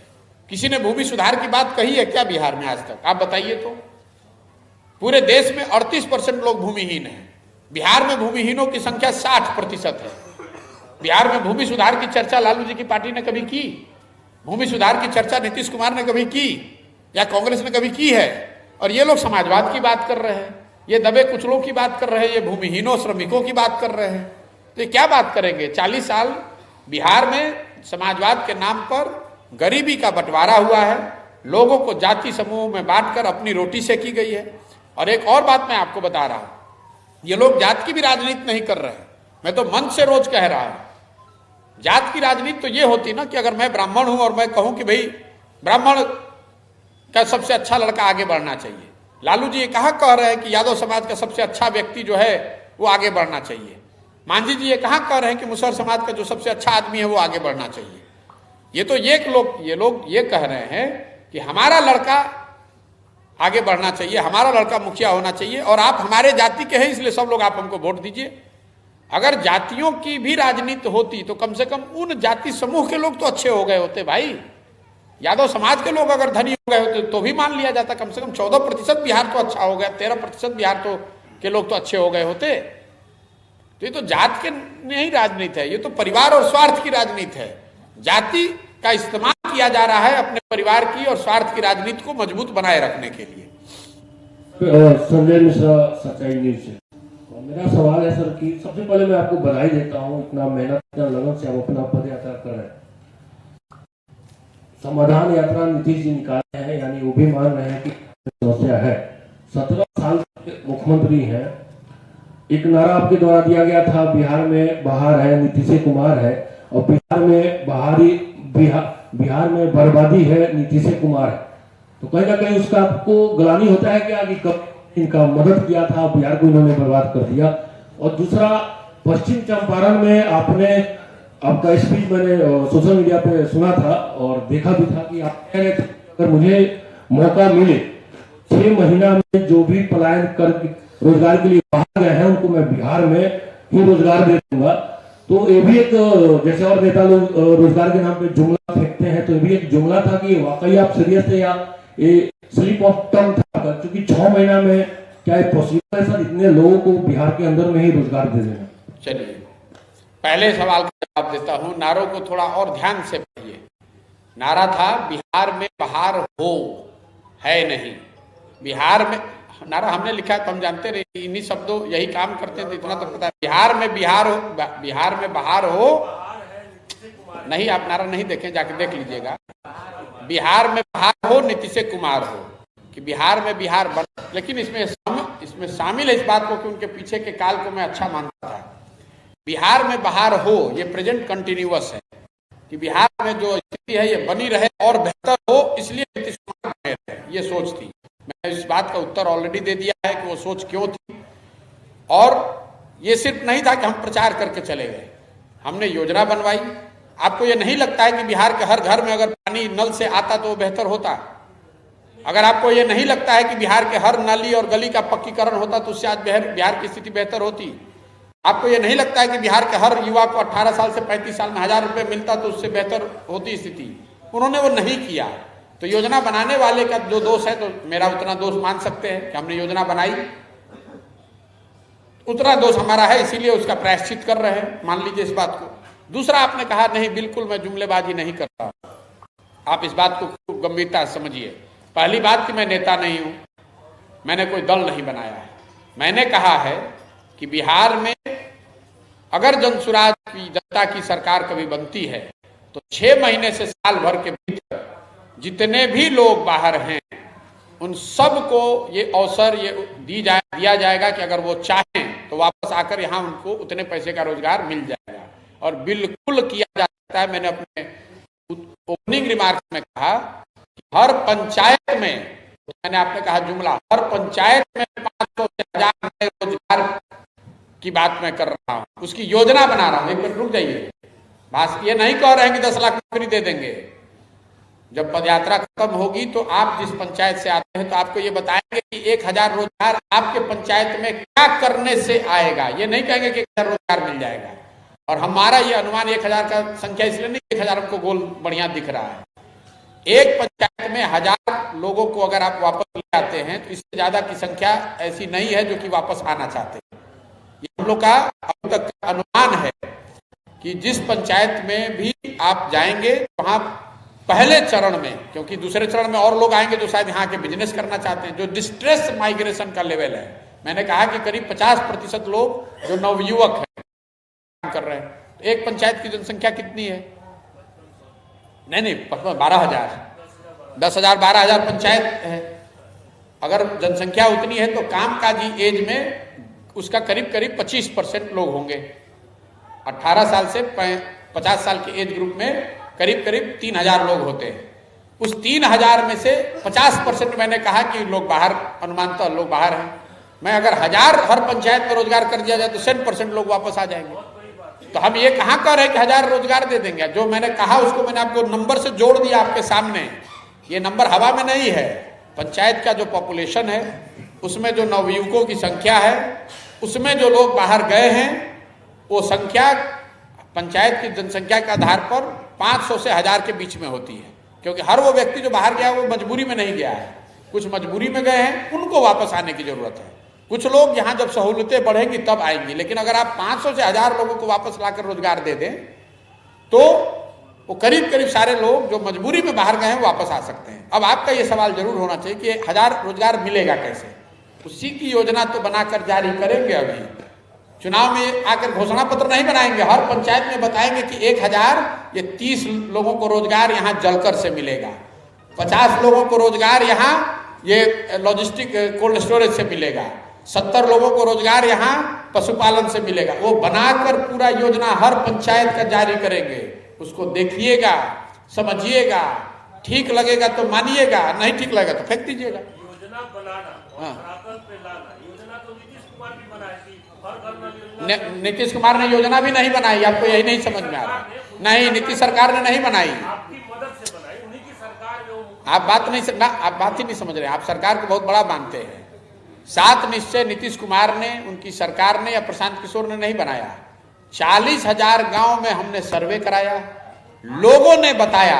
किसी ने भूमि सुधार की बात कही है क्या बिहार में आज तक? आप बताइए तो। पूरे देश में 38% लोग भूमिहीन हैं, बिहार में भूमिहीनों की संख्या 60% है। बिहार में भूमि सुधार की चर्चा लालू जी की पार्टी ने कभी की? भूमि सुधार की चर्चा नीतीश कुमार ने कभी की या कांग्रेस ने कभी की है? और ये लोग समाजवाद की बात कर रहे हैं, ये दबे कुचलों की बात कर रहे हैं, ये भूमिहीनों श्रमिकों की बात कर रहे हैं। तो ये क्या बात करेंगे? 40 साल बिहार में समाजवाद के नाम पर गरीबी का बंटवारा हुआ है, लोगों को जाति समूह में बांटकर अपनी रोटी सेकी गई है। और एक और बात मैं आपको बता रहा हूं, ये लोग जात की भी राजनीति नहीं कर रहे हैं। मैं तो मन से रोज कह रहा हूं, जात की राजनीति तो ये होती ना कि अगर मैं ब्राह्मण हूं और मैं कहूं कि भाई ब्राह्मण का सबसे अच्छा लड़का आगे बढ़ना चाहिए। लालू जी ये कहाँ कह रहे हैं कि यादव समाज का सबसे अच्छा व्यक्ति जो है वो आगे बढ़ना चाहिए? मांझी जी ये कहाँ कह रहे हैं कि मुसहर समाज का जो सबसे अच्छा आदमी है वो आगे बढ़ना चाहिए? ये तो ये लोग ये कह रहे हैं कि हमारा लड़का आगे बढ़ना चाहिए, हमारा लड़का मुखिया होना चाहिए और आप हमारे जाति के हैं इसलिए सब लोग आप हमको वोट दीजिए। अगर जातियों की भी राजनीति होती तो कम से कम उन जाति समूह के लोग तो अच्छे हो गए होते भाई। यादव समाज के लोग अगर धनी हो गए होते तो भी मान लिया जाता। कम से कम 14% बिहार तो अच्छा हो गया, 13% बिहार तो के लोग तो अच्छे हो गए होते। तो ये तो जात के नहीं राजनीति है, ये तो परिवार और स्वार्थ की राजनीति है। जाति का इस्तेमाल किया जा रहा है अपने परिवार की और स्वार्थ की राजनीति को मजबूत बनाए रखने के लिए। संजय मिश्रा, सच्चाई न्यूज से। मेरा सवाल है सर कि सबसे पहले मैं आपको बधाई देता हूं, इतना मेहनत इतना लगन से आप अपना पद यात्रा कर रहे हैं। समाधान यात्रा नीतीश जी निकाले हैं, यानी वो भी मान रहे हैं कि समस्या है। 17 साल के मुख्यमंत्री हैं। एक नारा आपके द्वारा दिया गया था, बिहार में बाहर है नीतीश कुमार है, और बिहार में बर्बादी है नीतीश कुमार है। तो कहीं ना कहीं उसका आपको ग्लानि होता है क्या कि कब इनका मदद किया था, बिहार को इन्होंने बर्बाद कर दिया। और दूसरा, पश्चिम चंपारण में आपका स्पीच मैंने सोशल मीडिया पे सुना था और देखा भी था कि आप कह रहे थे अगर मुझे मौका मिले 6 महीना में जो भी पलायन कर रोजगार के लिए बाहर गए हैं उनको मैं बिहार में ही रोजगार दे दूंगा। तो ये भी एक, जैसे और नेता लोग रोजगार के नाम पे जुमला फेंकते हैं, तो ये भी एक जुमला था कि वाकई आप सीरियस थे या ये स्लिप ऑफ टंग था? क्योंकि 6 महीना में क्या पॉसिबल है सर इतने लोगों को बिहार के अंदर में ही रोजगार दे देना? चलिए पहले सवाल का जवाब देता हूं, नारों को थोड़ा और ध्यान से पढ़िए। नारा था बिहार में बाहर हो, है नहीं। बिहार में नारा हमने लिखा है तो हम जानते रहे, इन्हीं शब्दों यही काम करते हैं तो इतना तो पता है। बिहार में बाहर हो नहीं, आप नारा नहीं देखें, जाके देख लीजिएगा। बिहार में बाहर हो नीतीश कुमार हो, कि बिहार में बिहार बन। लेकिन इसमें शामिल है इस बात को कि उनके पीछे के काल को मैं अच्छा मानता था। बिहार में बाहर हो ये प्रेजेंट कंटिन्यूअस है कि बिहार में जो स्थिति है ये बनी रहे और बेहतर हो, इसलिए नीतीश कुमार बने रहे, ये सोच थी। मैंने इस बात का उत्तर ऑलरेडी दे दिया है कि वो सोच क्यों थी। और ये सिर्फ नहीं था कि हम प्रचार करके चले गए, हमने योजना बनवाई। आपको ये नहीं लगता है कि बिहार के हर घर में अगर पानी नल से आता तो वो बेहतर होता? अगर आपको ये नहीं लगता है कि बिहार के हर नाली और गली का पक्कीकरण होता तो उससे आज बिहार की स्थिति बेहतर होती? आपको ये नहीं लगता है कि बिहार के हर युवा को 18 साल से 35 साल में 1000 रुपये मिलता तो उससे बेहतर होती स्थिति? उन्होंने वो नहीं किया। तो योजना बनाने वाले का जो दोष है, तो मेरा उतना दोष मान सकते हैं कि हमने योजना बनाई, उतना दोष हमारा है, इसीलिए उसका प्रायश्चित कर रहे हैं, मान लीजिए इस बात को। दूसरा, आपने कहा नहीं, बिल्कुल मैं जुमलेबाजी नहीं करता। आप इस बात को खूब गंभीरता से समझिए। पहली बात कि मैं नेता नहीं हूं, मैंने कोई दल नहीं बनाया है। मैंने कहा है कि बिहार में अगर जनसुराज की जनता की सरकार कभी बनती है तो 6 महीने से साल भर के भीतर जितने भी लोग बाहर हैं उन सबको ये अवसर दिया जाएगा कि अगर वो चाहें तो वापस आकर यहाँ उनको उतने पैसे का रोजगार मिल जाएगा। और बिल्कुल किया जा सकता है। मैंने अपने ओपनिंग रिमार्क्स में कहा कि हर पंचायत में, मैंने आपने कहा जुमला, हर पंचायत में 500 से 1000 नए रोजगार की बात मैं कर रहा हूं, उसकी योजना बना रहा हूं। एक मिनट रुक जाइए, बस ये नहीं कह रहे हैं कि 10 लाख नौकरी दे देंगे। जब पदयात्रा खत्म होगी तो आप जिस पंचायत से आते हैं तो आपको ये बताएंगे कि 1000 रोजगार आपके पंचायत में क्या करने से आएगा। ये नहीं कहेंगे कि 1000 रोजगार मिल जाएगा। और हमारा ये अनुमान 1000 का संख्या इसलिए नहीं, 1000 हमको गोल बढ़िया दिख रहा है। एक पंचायत में 1000 लोगों को अगर आप वापस ले आते हैं तो इससे ज्यादा की संख्या ऐसी नहीं है जो कि वापस आना चाहते हैं। ये हम लोग का अब तक का अनुमान है कि जिस पंचायत में भी आप जाएंगे वहां पहले चरण में, क्योंकि दूसरे चरण में और लोग आएंगे जो शायद यहाँ के बिजनेस करना चाहते हैं, जो डिस्ट्रेस माइग्रेशन का लेवल है, मैंने कहा कि करीब 50% लोग जो नवयुवक है काम कर रहे हैं। तो एक पंचायत की जनसंख्या कितनी है? नहीं 12,000, 10,000 12,000 पंचायत है। अगर जनसंख्या उतनी है तो कामकाजी एज में उसका करीब 25% लोग होंगे। 18 साल से 50 साल के एज ग्रुप में करीब 3000 लोग होते हैं। उस 3000 में से 50% मैंने कहा कि लोग बाहर, अनुमानतः लोग बाहर हैं। मैं अगर 1000 हर पंचायत में रोजगार कर दिया जाए तो 100% लोग वापस आ जाएंगे। तो हम ये कहाँ कह रहे हैं कि 1000 रोजगार दे देंगे? जो मैंने कहा उसको मैंने आपको नंबर से जोड़ दिया आपके सामने। ये नंबर हवा में नहीं है। पंचायत का जो पॉपुलेशन है उसमें जो नवयुवकों की संख्या है, उसमें जो लोग बाहर गए हैं, वो संख्या पंचायत की जनसंख्या के आधार पर 500 से 1000 के बीच में होती है। क्योंकि हर वो व्यक्ति जो बाहर गया वो मजबूरी में नहीं गया है, कुछ मजबूरी में गए हैं, उनको वापस आने की जरूरत है। कुछ लोग यहाँ जब सहूलतें बढ़ेंगी तब आएंगी। लेकिन अगर आप 500 से 1000 लोगों को वापस लाकर रोजगार दे दें तो वो करीब सारे लोग जो मजबूरी में बाहर गए हैं वापस आ सकते हैं। अब आपका ये सवाल जरूर होना चाहिए कि 1000 रोजगार मिलेगा कैसे? उसी की योजना तो बनाकर जारी करेंगे। अभी चुनाव में आकर घोषणा पत्र नहीं बनाएंगे, हर पंचायत में बताएंगे कि 1000 ये 30 लोगों को रोजगार यहाँ जलकर से मिलेगा, 50 लोगों को रोजगार यहाँ ये लॉजिस्टिक कोल्ड स्टोरेज से मिलेगा, 70 लोगों को रोजगार यहाँ पशुपालन से मिलेगा। वो बनाकर पूरा योजना हर पंचायत का जारी करेंगे। उसको देखिएगा, समझिएगा, ठीक लगेगा तो मानिएगा, नहीं ठीक लगेगा तो फेंक दीजिएगा। योजना बनाना और धरातल पे लाना, योजना तो नीतीश कुमार भी बनाई थी, हर घर में योजना। नीतीश कुमार ने योजना भी नहीं बनाई, आपको यही नहीं समझ में आ रहा? नहीं, नीतीश सरकार ने नहीं बनाई, आपकी मदद से बनाई, उन्हीं की सरकार में। आप बात ही नहीं समझ रहे। आप सरकार को बहुत बड़ा मानते हैं। 7 निश्चय नीतीश कुमार ने, उनकी सरकार ने या प्रशांत किशोर ने नहीं बनाया। 40,000 गांव में हमने सर्वे कराया, लोगों ने बताया,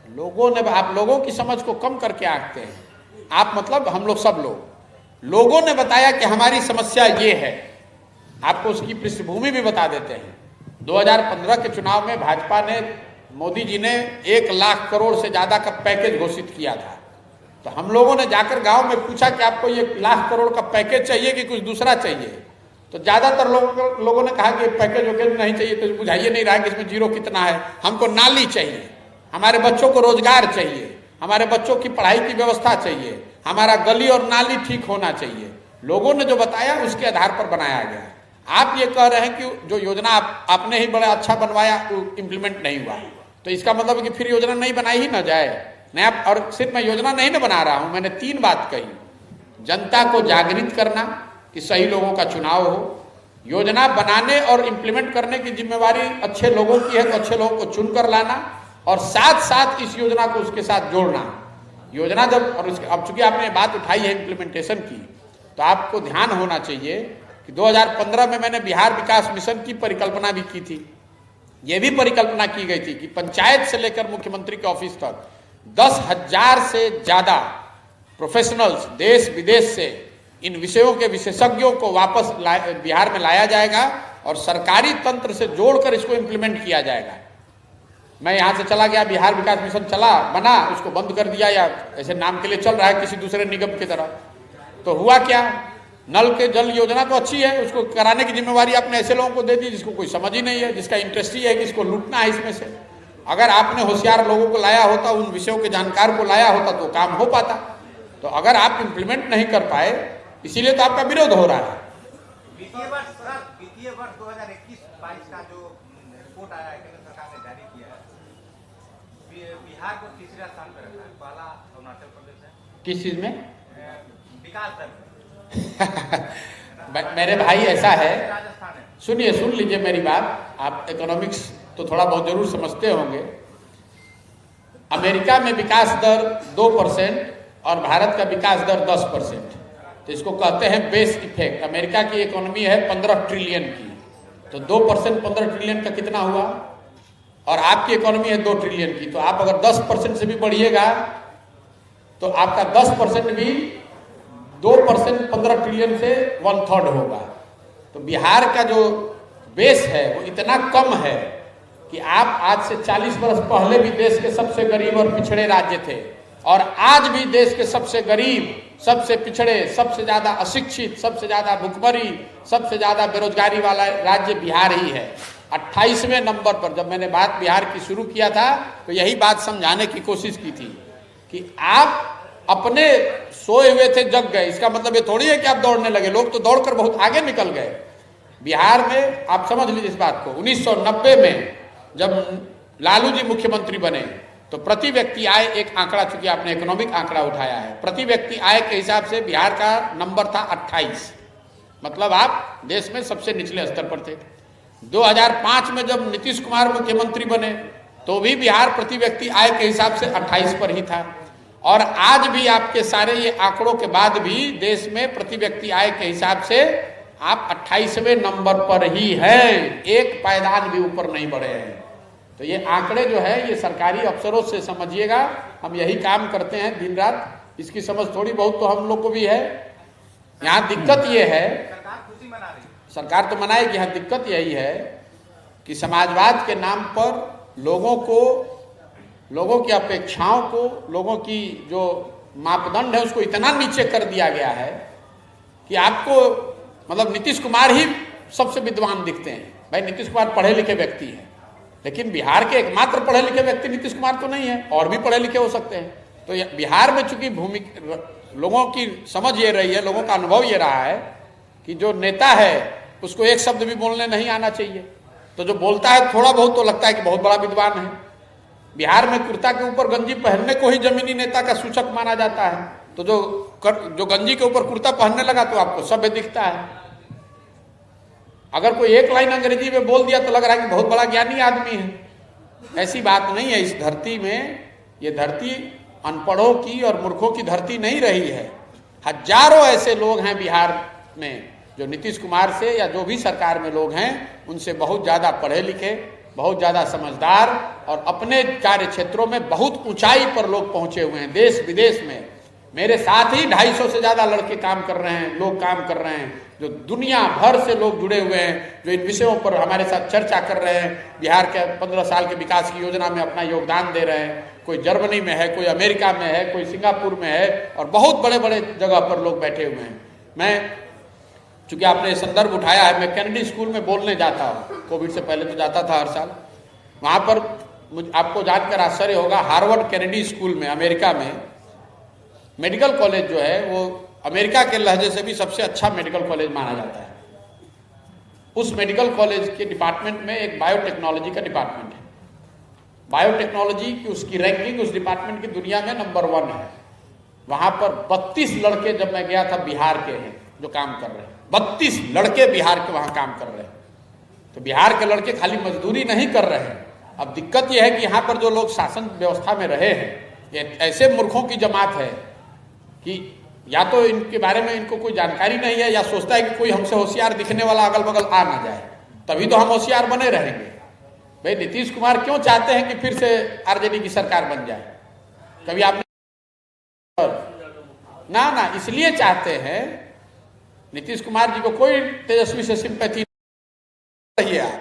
लोगों ने, आप लोगों की समझ को कम करके आंकते हैं आप, मतलब हम लोग सब लोगों ने बताया कि हमारी समस्या ये है। आपको उसकी पृष्ठभूमि भी बता देते हैं। 2015 के चुनाव में भाजपा ने, मोदी जी ने 1 लाख करोड़ से ज्यादा का पैकेज घोषित किया था। तो हम लोगों ने जाकर गांव में पूछा कि आपको ये 1 लाख करोड़ का पैकेज चाहिए कि कुछ दूसरा चाहिए? तो ज्यादातर लोगों ने कहा कि पैकेज वैकेज नहीं चाहिए, तो बुझाइए नहीं रहा कि इसमें जीरो कितना है। हमको नाली चाहिए, हमारे बच्चों को रोजगार चाहिए, हमारे बच्चों की पढ़ाई की व्यवस्था चाहिए, हमारा गली और नाली ठीक होना चाहिए। लोगों ने जो बताया उसके आधार पर बनाया गया। आप ये कह रहे हैं कि जो योजना आपने ही बड़ा अच्छा बनवाया वो इम्प्लीमेंट नहीं हुआ, तो इसका मतलब है कि फिर योजना नहीं बनाई ही ना जाए। नया, और सिर्फ मैं योजना नहीं ना बना रहा हूं, मैंने 3 बात कही। जनता को जागृत करना कि सही लोगों का चुनाव हो, योजना बनाने और इम्प्लीमेंट करने की जिम्मेवारी अच्छे लोगों की है तो अच्छे लोगों को चुनकर लाना, और साथ साथ इस योजना को उसके साथ जोड़ना। योजना जब, और अब चूंकि आपने बात उठाई है इम्प्लीमेंटेशन की, तो आपको ध्यान होना चाहिए कि 2015 में मैंने बिहार विकास मिशन की परिकल्पना भी की थी। यह भी परिकल्पना की गई थी कि पंचायत से लेकर मुख्यमंत्री के ऑफिस तक 10,000 से ज्यादा प्रोफेशनल्स देश विदेश से इन विषयों के विशेषज्ञों को वापस बिहार में लाया जाएगा और सरकारी तंत्र से जोड़कर इसको इम्प्लीमेंट किया जाएगा। मैं यहाँ से चला गया, बिहार विकास मिशन बना, उसको बंद कर दिया, या ऐसे नाम के लिए चल रहा है किसी दूसरे निगम की तरह। तो हुआ क्या? नल के जल योजना तो अच्छी है, उसको कराने की जिम्मेवारी आपने ऐसे लोगों को दे दी जिसको कोई समझ ही नहीं है, जिसका इंटरेस्ट ही है कि इसको लूटना है इसमें से। अगर आपने होशियार लोगों को लाया होता, उन विषयों के जानकार को लाया होता तो काम हो पाता। तो अगर आप इम्प्लीमेंट नहीं कर पाए, इसीलिए तो आपका विरोध हो रहा है। वित्तीय वर्ष 2021-22 का जो रिपोर्ट आया है, केंद्र सरकार ने जारी किया है, बिहार को तीसरा स्थान पर रखा है, पहला अरुणाचल प्रदेश है। किस चीज में? विकास दर मेरे भाई ऐसा है, राजस्थान है। सुनिए, सुन लीजिए मेरी बात। आप इकोनॉमिक्स तो थोड़ा बहुत जरूर समझते होंगे। अमेरिका में विकास दर 2% और भारत का विकास दर 10%, तो इसको कहते हैं बेस इफेक्ट। अमेरिका की इकोनॉमी है 15 ट्रिलियन की, तो 2% 15 ट्रिलियन का कितना हुआ, और आपकी इकोनॉमी है 2 ट्रिलियन की, तो आप अगर 10% से भी बढ़िएगा तो आपका 10% भी 2% 15 ट्रिलियन से 1/3 होगा। तो बिहार का जो बेस है वो इतना कम है कि आप आज से 40 वर्ष पहले भी देश के सबसे गरीब और पिछड़े राज्य थे, और आज भी देश के सबसे गरीब, सबसे पिछड़े, सबसे ज्यादा अशिक्षित, सबसे ज्यादा भुखमरी, सबसे ज्यादा बेरोजगारी वाला राज्य बिहार ही है। 28वें नंबर पर। जब मैंने बात बिहार की शुरू किया था तो यही बात समझाने की कोशिश की थी कि आप अपने सोए हुए थे, जग गए। इसका मतलब ये थोड़ी है कि आप दौड़ने लगे, लोग तो दौड़कर बहुत आगे निकल गए। बिहार में आप समझ लीजिए इस बात को, 1990 में जब लालू जी मुख्यमंत्री बने तो प्रति व्यक्ति आय, एक आंकड़ा, चूंकि आपने इकोनॉमिक आंकड़ा उठाया है, प्रति व्यक्ति आय के हिसाब से बिहार का नंबर था 28, मतलब आप देश में सबसे निचले स्तर पर थे। 2005 में जब नीतीश कुमार मुख्यमंत्री बने तो भी बिहार प्रति व्यक्ति आय के हिसाब से 28 पर ही था, और आज भी आपके सारे ये आंकड़ों के बाद भी देश में प्रति व्यक्ति आय के हिसाब से आप 28वें नंबर पर ही हैं, एक पायदान भी ऊपर नहीं बढ़े हैं। तो ये आंकड़े जो है ये सरकारी अफसरों से समझिएगा, हम यही काम करते हैं दिन रात, इसकी समझ थोड़ी बहुत तो हम लोग को भी है। यहाँ दिक्कत ये है, सरकार खुशी मना रही है। सरकार तो मनाएगी, यहाँ दिक्कत यही है कि समाजवाद के नाम पर लोगों की अपेक्षाओं को, लोगों की जो मापदंड है उसको इतना नीचे कर दिया गया है कि आपको मतलब नीतीश कुमार ही सबसे विद्वान दिखते हैं। भाई नीतीश कुमार पढ़े लिखे व्यक्ति हैं, लेकिन बिहार के एकमात्र पढ़े लिखे व्यक्ति नीतीश कुमार तो नहीं है, और भी पढ़े लिखे हो सकते हैं। तो बिहार में चूंकि लोगों की समझ ये रही है, लोगों का अनुभव ये रहा है कि जो नेता है उसको एक शब्द भी बोलने नहीं आना चाहिए, तो जो बोलता है थोड़ा बहुत तो लगता है कि बहुत बड़ा विद्वान है। बिहार में कुर्ता के ऊपर गंजी पहनने को ही जमीनी नेता का सूचक माना जाता है, तो जो गंजी के ऊपर कुर्ता पहनने लगा तो आपको सभ्य दिखता है। अगर कोई एक लाइन अंग्रेजी में बोल दिया तो लग रहा है कि बहुत बड़ा ज्ञानी आदमी है। ऐसी बात नहीं है। इस धरती में, ये धरती अनपढ़ों की और मूर्खों की धरती नहीं रही है। हजारों ऐसे लोग हैं बिहार में जो नीतीश कुमार से या जो भी सरकार में लोग हैं उनसे बहुत ज़्यादा पढ़े लिखे, बहुत ज़्यादा समझदार, और अपने कार्य क्षेत्रों में बहुत ऊंचाई पर लोग पहुंचे हुए हैं। देश विदेश में मेरे साथ ही 250 से ज़्यादा लड़के काम कर रहे हैं, लोग काम कर रहे हैं, जो दुनिया भर से लोग जुड़े हुए हैं, जो इन विषयों पर हमारे साथ चर्चा कर रहे हैं, बिहार के 15 साल के विकास की योजना में अपना योगदान दे रहे हैं। कोई जर्मनी में है, कोई अमेरिका में है, कोई सिंगापुर में है, और बहुत बड़े बड़े जगह पर लोग बैठे हुए हैं। मैं, चूंकि आपने संदर्भ उठाया है, मैं कैनेडी स्कूल में बोलने जाता हूँ, कोविड से पहले तो जाता था हर साल। वहाँ पर आपको जानकर आश्चर्य होगा, हार्वर्ड कैनेडी स्कूल में अमेरिका में मेडिकल कॉलेज जो है वो अमेरिका के लहजे से भी सबसे अच्छा मेडिकल कॉलेज माना जाता है। उस मेडिकल कॉलेज के डिपार्टमेंट में एक बायोटेक्नोलॉजी का डिपार्टमेंट है। बायोटेक्नोलॉजी की उसकी रैंकिंग उस डिपार्टमेंट की दुनिया में नंबर 1 है। वहाँ पर 32 लड़के, जब मैं गया था, बिहार के हैं जो काम कर रहे हैं। 32 लड़के बिहार के वहाँ काम कर रहे हैं। तो बिहार के लड़के खाली मजदूरी नहीं कर रहे हैं। अब दिक्कत यह है कि यहाँ पर जो लोग शासन व्यवस्था में रहे हैं, ये ऐसे मूर्खों की जमात है कि या तो इनके बारे में इनको कोई जानकारी नहीं है, या सोचता है कि कोई हमसे होशियार दिखने वाला अगल बगल आ ना जाए, तभी तो हम होशियार बने रहेंगे। भाई नीतीश कुमार क्यों चाहते हैं कि फिर से आरजेडी की सरकार बन जाए? कभी आपने ना इसलिए चाहते हैं, नीतीश कुमार जी को कोई तेजस्वी से सिंपैथी नहीं है।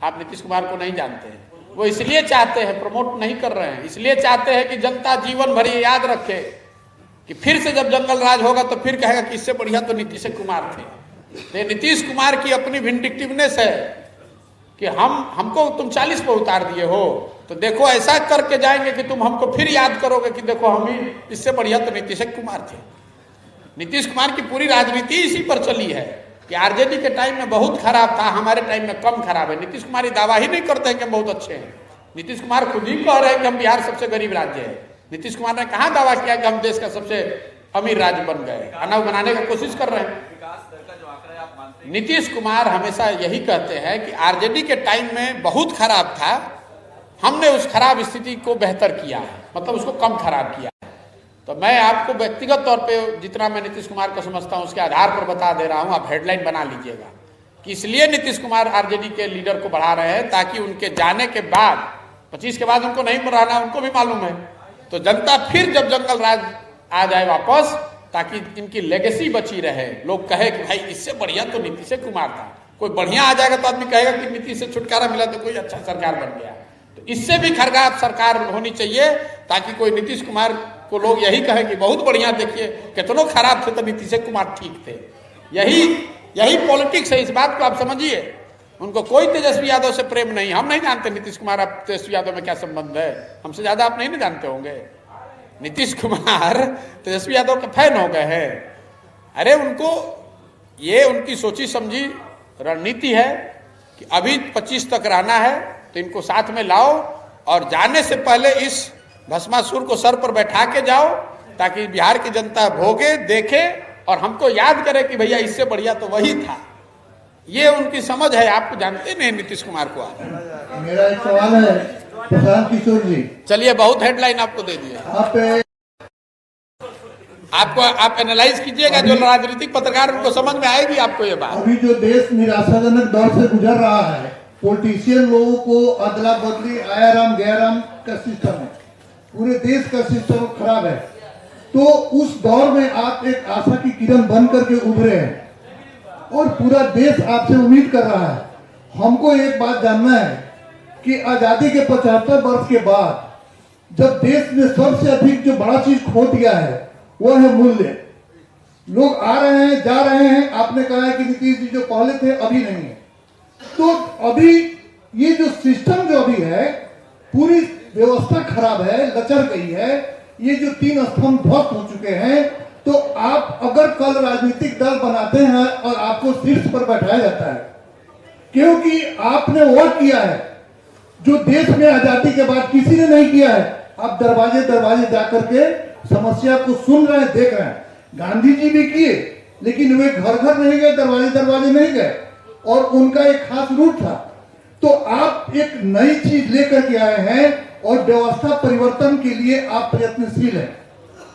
आप नीतीश कुमार को नहीं जानते हैं। वो इसलिए चाहते हैं, प्रमोट नहीं कर रहे हैं, इसलिए चाहते हैं कि जनता जीवन भर ये याद रखे कि फिर से जब जंगल राज होगा तो फिर कहेगा कि इससे बढ़िया तो नीतीश कुमार थे। तो नीतीश कुमार की अपनी विंडिक्टिवनेस है कि हमको तुम 40 पर उतार दिए हो, तो देखो ऐसा करके जाएंगे कि तुम हमको फिर याद करोगे कि देखो हम ही इससे बढ़िया तो नीतीश कुमार थे। नीतीश कुमार की पूरी राजनीति इसी पर चली है कि आरजेडी के टाइम में बहुत खराब था, हमारे टाइम में कम खराब है। नीतीश कुमार ये दावा ही नहीं करते हैं कि हम बहुत अच्छे हैं। नीतीश कुमार खुद ही कह रहे हैं कि हम बिहार सबसे गरीब राज्य है। नीतीश कुमार ने कहाँ दावा किया कि हम देश का सबसे अमीर राज्य बन गए? अनाव बनाने का कोशिश कर रहे हैं। विकास दर का जो आंकड़ा आप नीतीश कुमार हमेशा यही कहते हैं कि आरजेडी के टाइम में बहुत खराब था, हमने उस खराब स्थिति को बेहतर किया है, मतलब उसको कम खराब किया है। तो मैं आपको व्यक्तिगत तौर पे जितना मैं नीतीश कुमार को समझता हूं उसके आधार पर बता दे रहा हूं, आप हेडलाइन बना लीजिएगा कि इसलिए नीतीश कुमार आरजेडी के लीडर को बढ़ा रहे हैं ताकि उनके जाने के बाद 25 के बाद उनको नहीं रहना, उनको भी मालूम है, तो जनता फिर जब जंगल राज आ जाए वापस, ताकि इनकी लेगेसी बची रहे, लोग कहे कि भाई इससे बढ़िया तो नीतीश कुमार था। कोई बढ़िया आ जाएगा तो आदमी कहेगा कि नीतीश से छुटकारा मिला तो कोई अच्छा सरकार बन गया। तो इससे भी खराब सरकार होनी चाहिए ताकि कोई नीतीश कुमार को लोग यही कहें कि बहुत बढ़िया, देखिए कितनों खराब थे तो नीतीश कुमार ठीक थे। यही पॉलिटिक्स है, इस बात को आप समझिए। उनको कोई तेजस्वी यादव से प्रेम नहीं, हम नहीं जानते नीतीश कुमार आप तेजस्वी यादव में क्या संबंध है, हमसे ज्यादा आप नहीं जानते होंगे। नीतीश कुमार तेजस्वी यादव के फैन हो गए हैं। अरे उनको ये उनकी सोची समझी रणनीति है कि अभी 25 तक रहना है तो इनको साथ में लाओ और जाने से पहले इस भस्मासुर को सर पर बैठा के जाओ ताकि बिहार की जनता भोगे, देखे और हमको याद करे कि भैया इससे बढ़िया तो वही था। ये उनकी समझ है, आप जानते नहीं नीतीश कुमार को। मेरा एक सवाल है प्रशांत किशोर जी। चलिए, बहुत हेडलाइन आपको दे दिए, आप एनालाइज कीजिएगा, जो राजनीतिक पत्रकार उनको समझ में आएगी आपको ये बात। अभी जो देश निराशाजनक दौर से गुजर रहा है, पॉलिटिशियन लोगों को अदला बदली आया राम गया राम का सिस्टम है, पूरे देश का सिस्टम खराब है, तो उस दौर में आप एक आशा की किरण बन करके उभरे हैं और पूरा देश आपसे उम्मीद कर रहा है। हमको एक बात जानना है कि आजादी के 75 वर्ष के बाद जब देश ने सबसे अधिक जो बड़ा चीज खो दिया है वो है मूल्य। लोग आ रहे हैं, जा रहे हैं, आपने कहा है कि नीतीश जी जो पहले थे अभी नहीं है, तो अभी ये जो सिस्टम जो अभी है, पूरी व्यवस्था खराब है, लचर गई है, ये जो 3 स्तंभ ध्वस्त हो चुके हैं, तो आप अगर कल राजनीतिक दल बनाते हैं और आपको शीर्ष पर बैठाया जाता है, क्योंकि आपने वो किया है जो देश में आजादी के बाद किसी ने नहीं किया है। आप दरवाजे दरवाजे जाकर के समस्या को सुन रहे हैं, देख रहे हैं। गांधी जी भी किए, लेकिन वे घर घर नहीं गए, दरवाजे दरवाजे नहीं गए, और उनका एक खास रूट था। तो आप एक नई चीज लेकर के आए हैं और व्यवस्था परिवर्तन के लिए आप प्रयत्नशील हैं।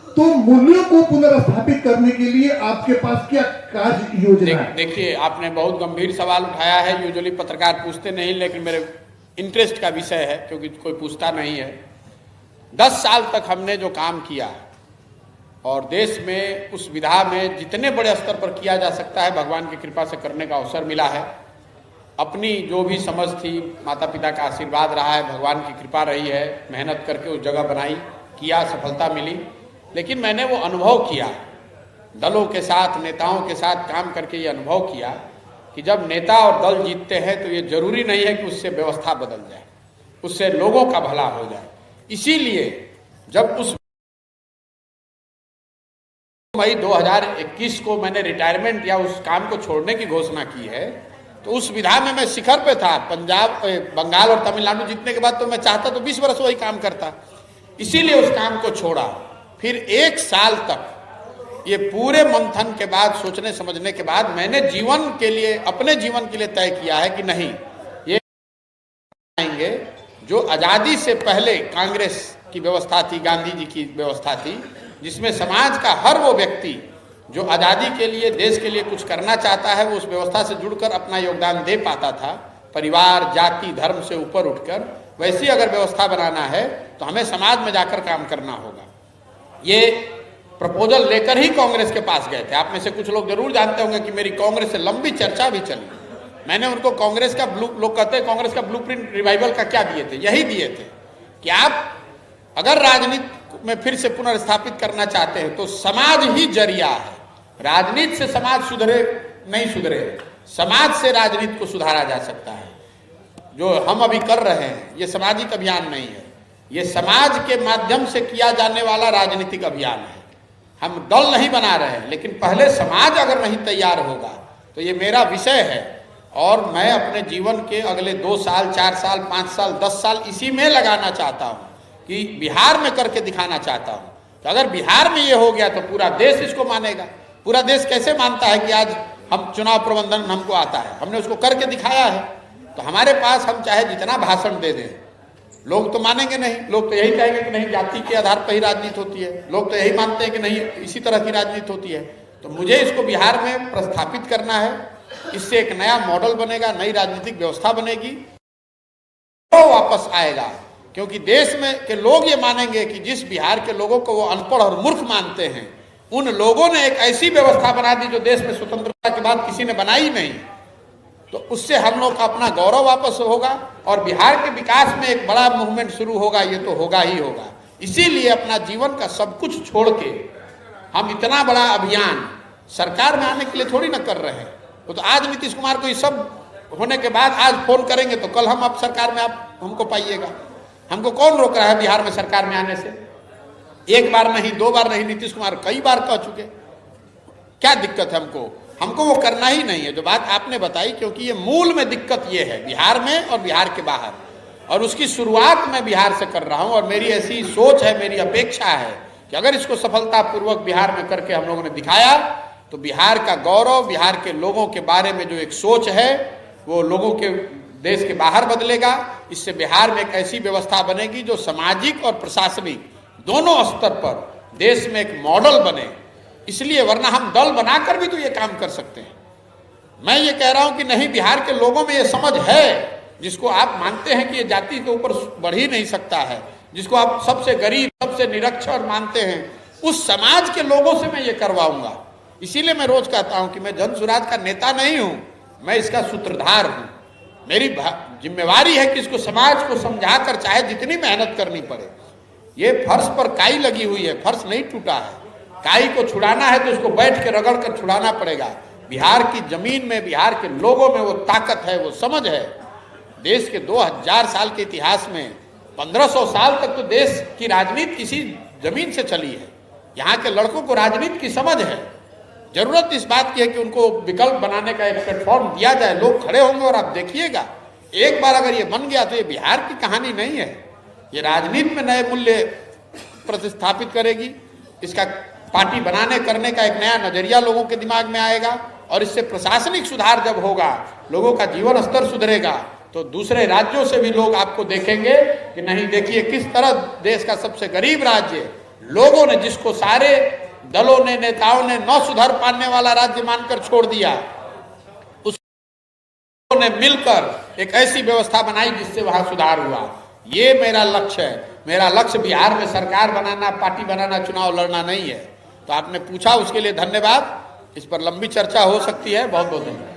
तो मूल्यों को पुनर्स्थापित करने के लिए आपके पास क्या कार्य योजना है? देखिए, आपने बहुत गंभीर सवाल उठाया है। यूजुअली पत्रकार पूछते नहीं, लेकिन मेरे इंटरेस्ट का विषय है क्योंकि कोई पूछता नहीं है। 10 साल तक हमने जो काम किया और देश में उस विधा में जितने बड़े स्तर पर किया जा सकता है, भगवान की कृपा से करने का अवसर मिला है। अपनी जो भी समझ थी, माता पिता का आशीर्वाद रहा है, भगवान की कृपा रही है, मेहनत करके उस जगह बनाई, किया, सफलता मिली। लेकिन मैंने वो अनुभव किया, दलों के साथ, नेताओं के साथ काम करके ये अनुभव किया कि जब नेता और दल जीतते हैं तो ये जरूरी नहीं है कि उससे व्यवस्था बदल जाए, उससे लोगों का भला हो जाए। इसीलिए जब उस मई 2021 को मैंने रिटायरमेंट या उस काम को छोड़ने की घोषणा की है, तो उस विधा में मैं शिखर पे था। पंजाब, बंगाल और तमिलनाडु जीतने के बाद तो मैं चाहता तो 20 वर्ष वही काम करता, इसीलिए उस काम को छोड़ा। फिर 1 साल तक ये पूरे मंथन के बाद, सोचने समझने के बाद, मैंने जीवन के लिए, अपने जीवन के लिए तय किया है कि नहीं, ये आएंगे जो आज़ादी से पहले कांग्रेस की व्यवस्था थी, गांधी जी की व्यवस्था थी, जिसमें समाज का हर वो व्यक्ति जो आज़ादी के लिए, देश के लिए कुछ करना चाहता है, वो उस व्यवस्था से जुड़कर अपना योगदान दे पाता था, परिवार, जाति, धर्म से ऊपर उठकर। वैसी अगर व्यवस्था बनाना है तो हमें समाज में जाकर काम करना होगा। ये प्रपोजल लेकर ही कांग्रेस के पास गए थे। आप में से कुछ लोग जरूर जानते होंगे कि मेरी कांग्रेस से लंबी चर्चा भी चली। मैंने उनको कांग्रेस का लोग कहते हैं कांग्रेस का ब्लूप्रिंट रिवाइवल का क्या दिए थे, यही दिए थे कि आप अगर राजनीति में फिर से पुनर्स्थापित करना चाहते हैं तो समाज ही जरिया है। राजनीति से समाज सुधरे नहीं सुधरे, समाज से राजनीति को सुधारा जा सकता है। जो हम अभी कर रहे हैं ये सामाजिक अभियान नहीं है, ये समाज के माध्यम से किया जाने वाला राजनीतिक अभियान है। हम दल नहीं बना रहे हैं, लेकिन पहले समाज अगर नहीं तैयार होगा तो ये मेरा विषय है और मैं अपने जीवन के अगले 2 साल, 4 साल, 5 साल, 10 साल इसी में लगाना चाहता हूँ कि बिहार में करके दिखाना चाहता हूँ। तो अगर बिहार में ये हो गया तो पूरा देश इसको मानेगा, पूरा देश कैसे मानता है कि आज हम चुनाव प्रबंधन हमको आता है, हमने उसको करके दिखाया है। तो हमारे पास हम चाहे जितना भाषण दे दें, लोग तो मानेंगे नहीं। लोग तो यही कहेंगे कि नहीं, जाति के आधार पर ही राजनीति होती है। लोग तो यही मानते हैं कि नहीं, इसी तरह की राजनीति होती है। तो मुझे इसको बिहार में प्रस्थापित करना है। इससे एक नया मॉडल बनेगा, नई राजनीतिक व्यवस्था बनेगी, तो वापस आएगा। क्योंकि देश में के लोग ये मानेंगे कि जिस बिहार के लोगों को वो अनपढ़ और मूर्ख मानते हैं, उन लोगों ने एक ऐसी व्यवस्था बना दी जो देश में स्वतंत्रता के बाद किसी ने बनाई नहीं। तो उससे हम लोग का अपना गौरव वापस होगा और बिहार के विकास में एक बड़ा मूवमेंट शुरू होगा। ये तो होगा ही होगा। इसीलिए अपना जीवन का सब कुछ छोड़ के हम इतना बड़ा अभियान सरकार में आने के लिए थोड़ी ना कर रहे हैं। वो तो आज नीतीश कुमार को ये सब होने के बाद आज फोन करेंगे तो कल हम अब सरकार में आप हमको पाइएगा। हमको कौन रोक रहा है बिहार में सरकार में आने से? एक बार नहीं, दो बार नहीं, नीतीश कुमार कई बार कह चुके। क्या दिक्कत है हमको? हमको वो करना ही नहीं है जो बात आपने बताई। क्योंकि ये मूल में दिक्कत ये है बिहार में और बिहार के बाहर, और उसकी शुरुआत मैं बिहार से कर रहा हूं। और मेरी ऐसी सोच है, मेरी अपेक्षा है कि अगर इसको सफलतापूर्वक बिहार में करके हम लोगों ने दिखाया तो बिहार का गौरव, बिहार के लोगों के बारे में जो एक सोच है वो लोगों के देश के बाहर बदलेगा। इससे बिहार में एक ऐसी व्यवस्था बनेगी जो सामाजिक और प्रशासनिक दोनों स्तर पर देश में एक मॉडल बने। इसलिए, वरना हम दल बनाकर भी तो ये काम कर सकते हैं। मैं ये कह रहा हूं कि नहीं, बिहार के लोगों में ये समझ है, जिसको आप मानते हैं कि ये जाति के ऊपर बढ़ ही नहीं सकता है, जिसको आप सबसे गरीब, सबसे निरक्षर मानते हैं, उस समाज के लोगों से मैं ये करवाऊंगा। इसीलिए मैं रोज कहता हूं कि मैं जन सुराज का नेता नहीं हूं, मैं इसका सूत्रधार हूं। मेरी जिम्मेवारी है कि इसको समाज को समझाकर, चाहे जितनी मेहनत करनी पड़े। ये फर्श पर काई लगी हुई है, फर्श नहीं टूटा है। काई को छुड़ाना है तो उसको बैठ के रगड़ कर छुड़ाना पड़ेगा। बिहार की जमीन में, बिहार के लोगों में वो ताकत है, वो समझ है। देश के 2000 साल के इतिहास में 1500 साल तक तो देश की राजनीति इसी जमीन से चली है। यहाँ के लड़कों को राजनीति की समझ है। जरूरत इस बात की है कि उनको विकल्प बनाने का एक प्लेटफॉर्म दिया जाए। लोग खड़े होंगे और आप देखिएगा, एक बार अगर ये बन गया तो ये बिहार की कहानी नहीं है। ये राजनीति में नए मूल्य प्रतिस्थापित करेगी। इसका पार्टी बनाने करने का एक नया नजरिया लोगों के दिमाग में आएगा। और इससे प्रशासनिक सुधार जब होगा, लोगों का जीवन स्तर सुधरेगा, तो दूसरे राज्यों से भी लोग आपको देखेंगे कि नहीं, देखिए किस तरह देश का सबसे गरीब राज्य, लोगों ने, जिसको सारे दलों ने, नेताओं ने न सुधर पाने वाला राज्य मानकर छोड़ दिया, उसने मिलकर एक ऐसी व्यवस्था बनाई जिससे वहां सुधार हुआ। ये मेरा लक्ष्य है। मेरा लक्ष्य बिहार में सरकार बनाना, पार्टी बनाना, चुनाव लड़ना नहीं है। तो आपने पूछा, उसके लिए धन्यवाद। इस पर लंबी चर्चा हो सकती है। बहुत बहुत धन्यवाद।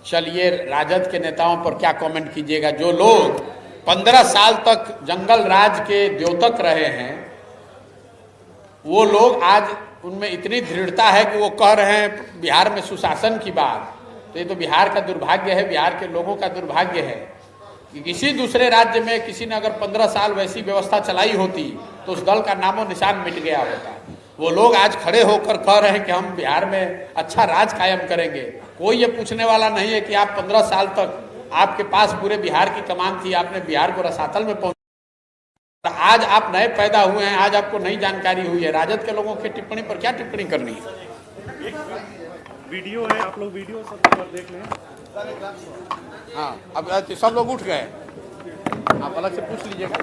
चलिए, राजद के नेताओं पर क्या कमेंट कीजिएगा। जो लोग 15 साल तक जंगल राज के द्योतक रहे हैं, वो लोग आज उनमें इतनी दृढ़ता है कि वो कह रहे हैं बिहार में सुशासन की बात। तो ये तो बिहार का दुर्भाग्य है, बिहार के लोगों का दुर्भाग्य है कि किसी दूसरे राज्य में किसी ने अगर 15 साल वैसी व्यवस्था चलाई होती तो उस दल का नामो निशान मिट गया होता। वो लोग आज खड़े होकर कह रहे हैं कि हम बिहार में अच्छा राज कायम करेंगे। कोई ये पूछने वाला नहीं है कि आप 15 साल तक आपके पास पूरे बिहार की कमान थी, आपने बिहार को रसातल में पहुंचा। आज आप नए पैदा हुए हैं, आज आपको नई जानकारी हुई है। राजद के लोगों की टिप्पणी पर क्या टिप्पणी करनी है? एक वीडियो है, आप लोग वीडियो सब देख लें। हाँ, अब सब लोग उठ गए, आप अलग से पूछ लीजिएगा।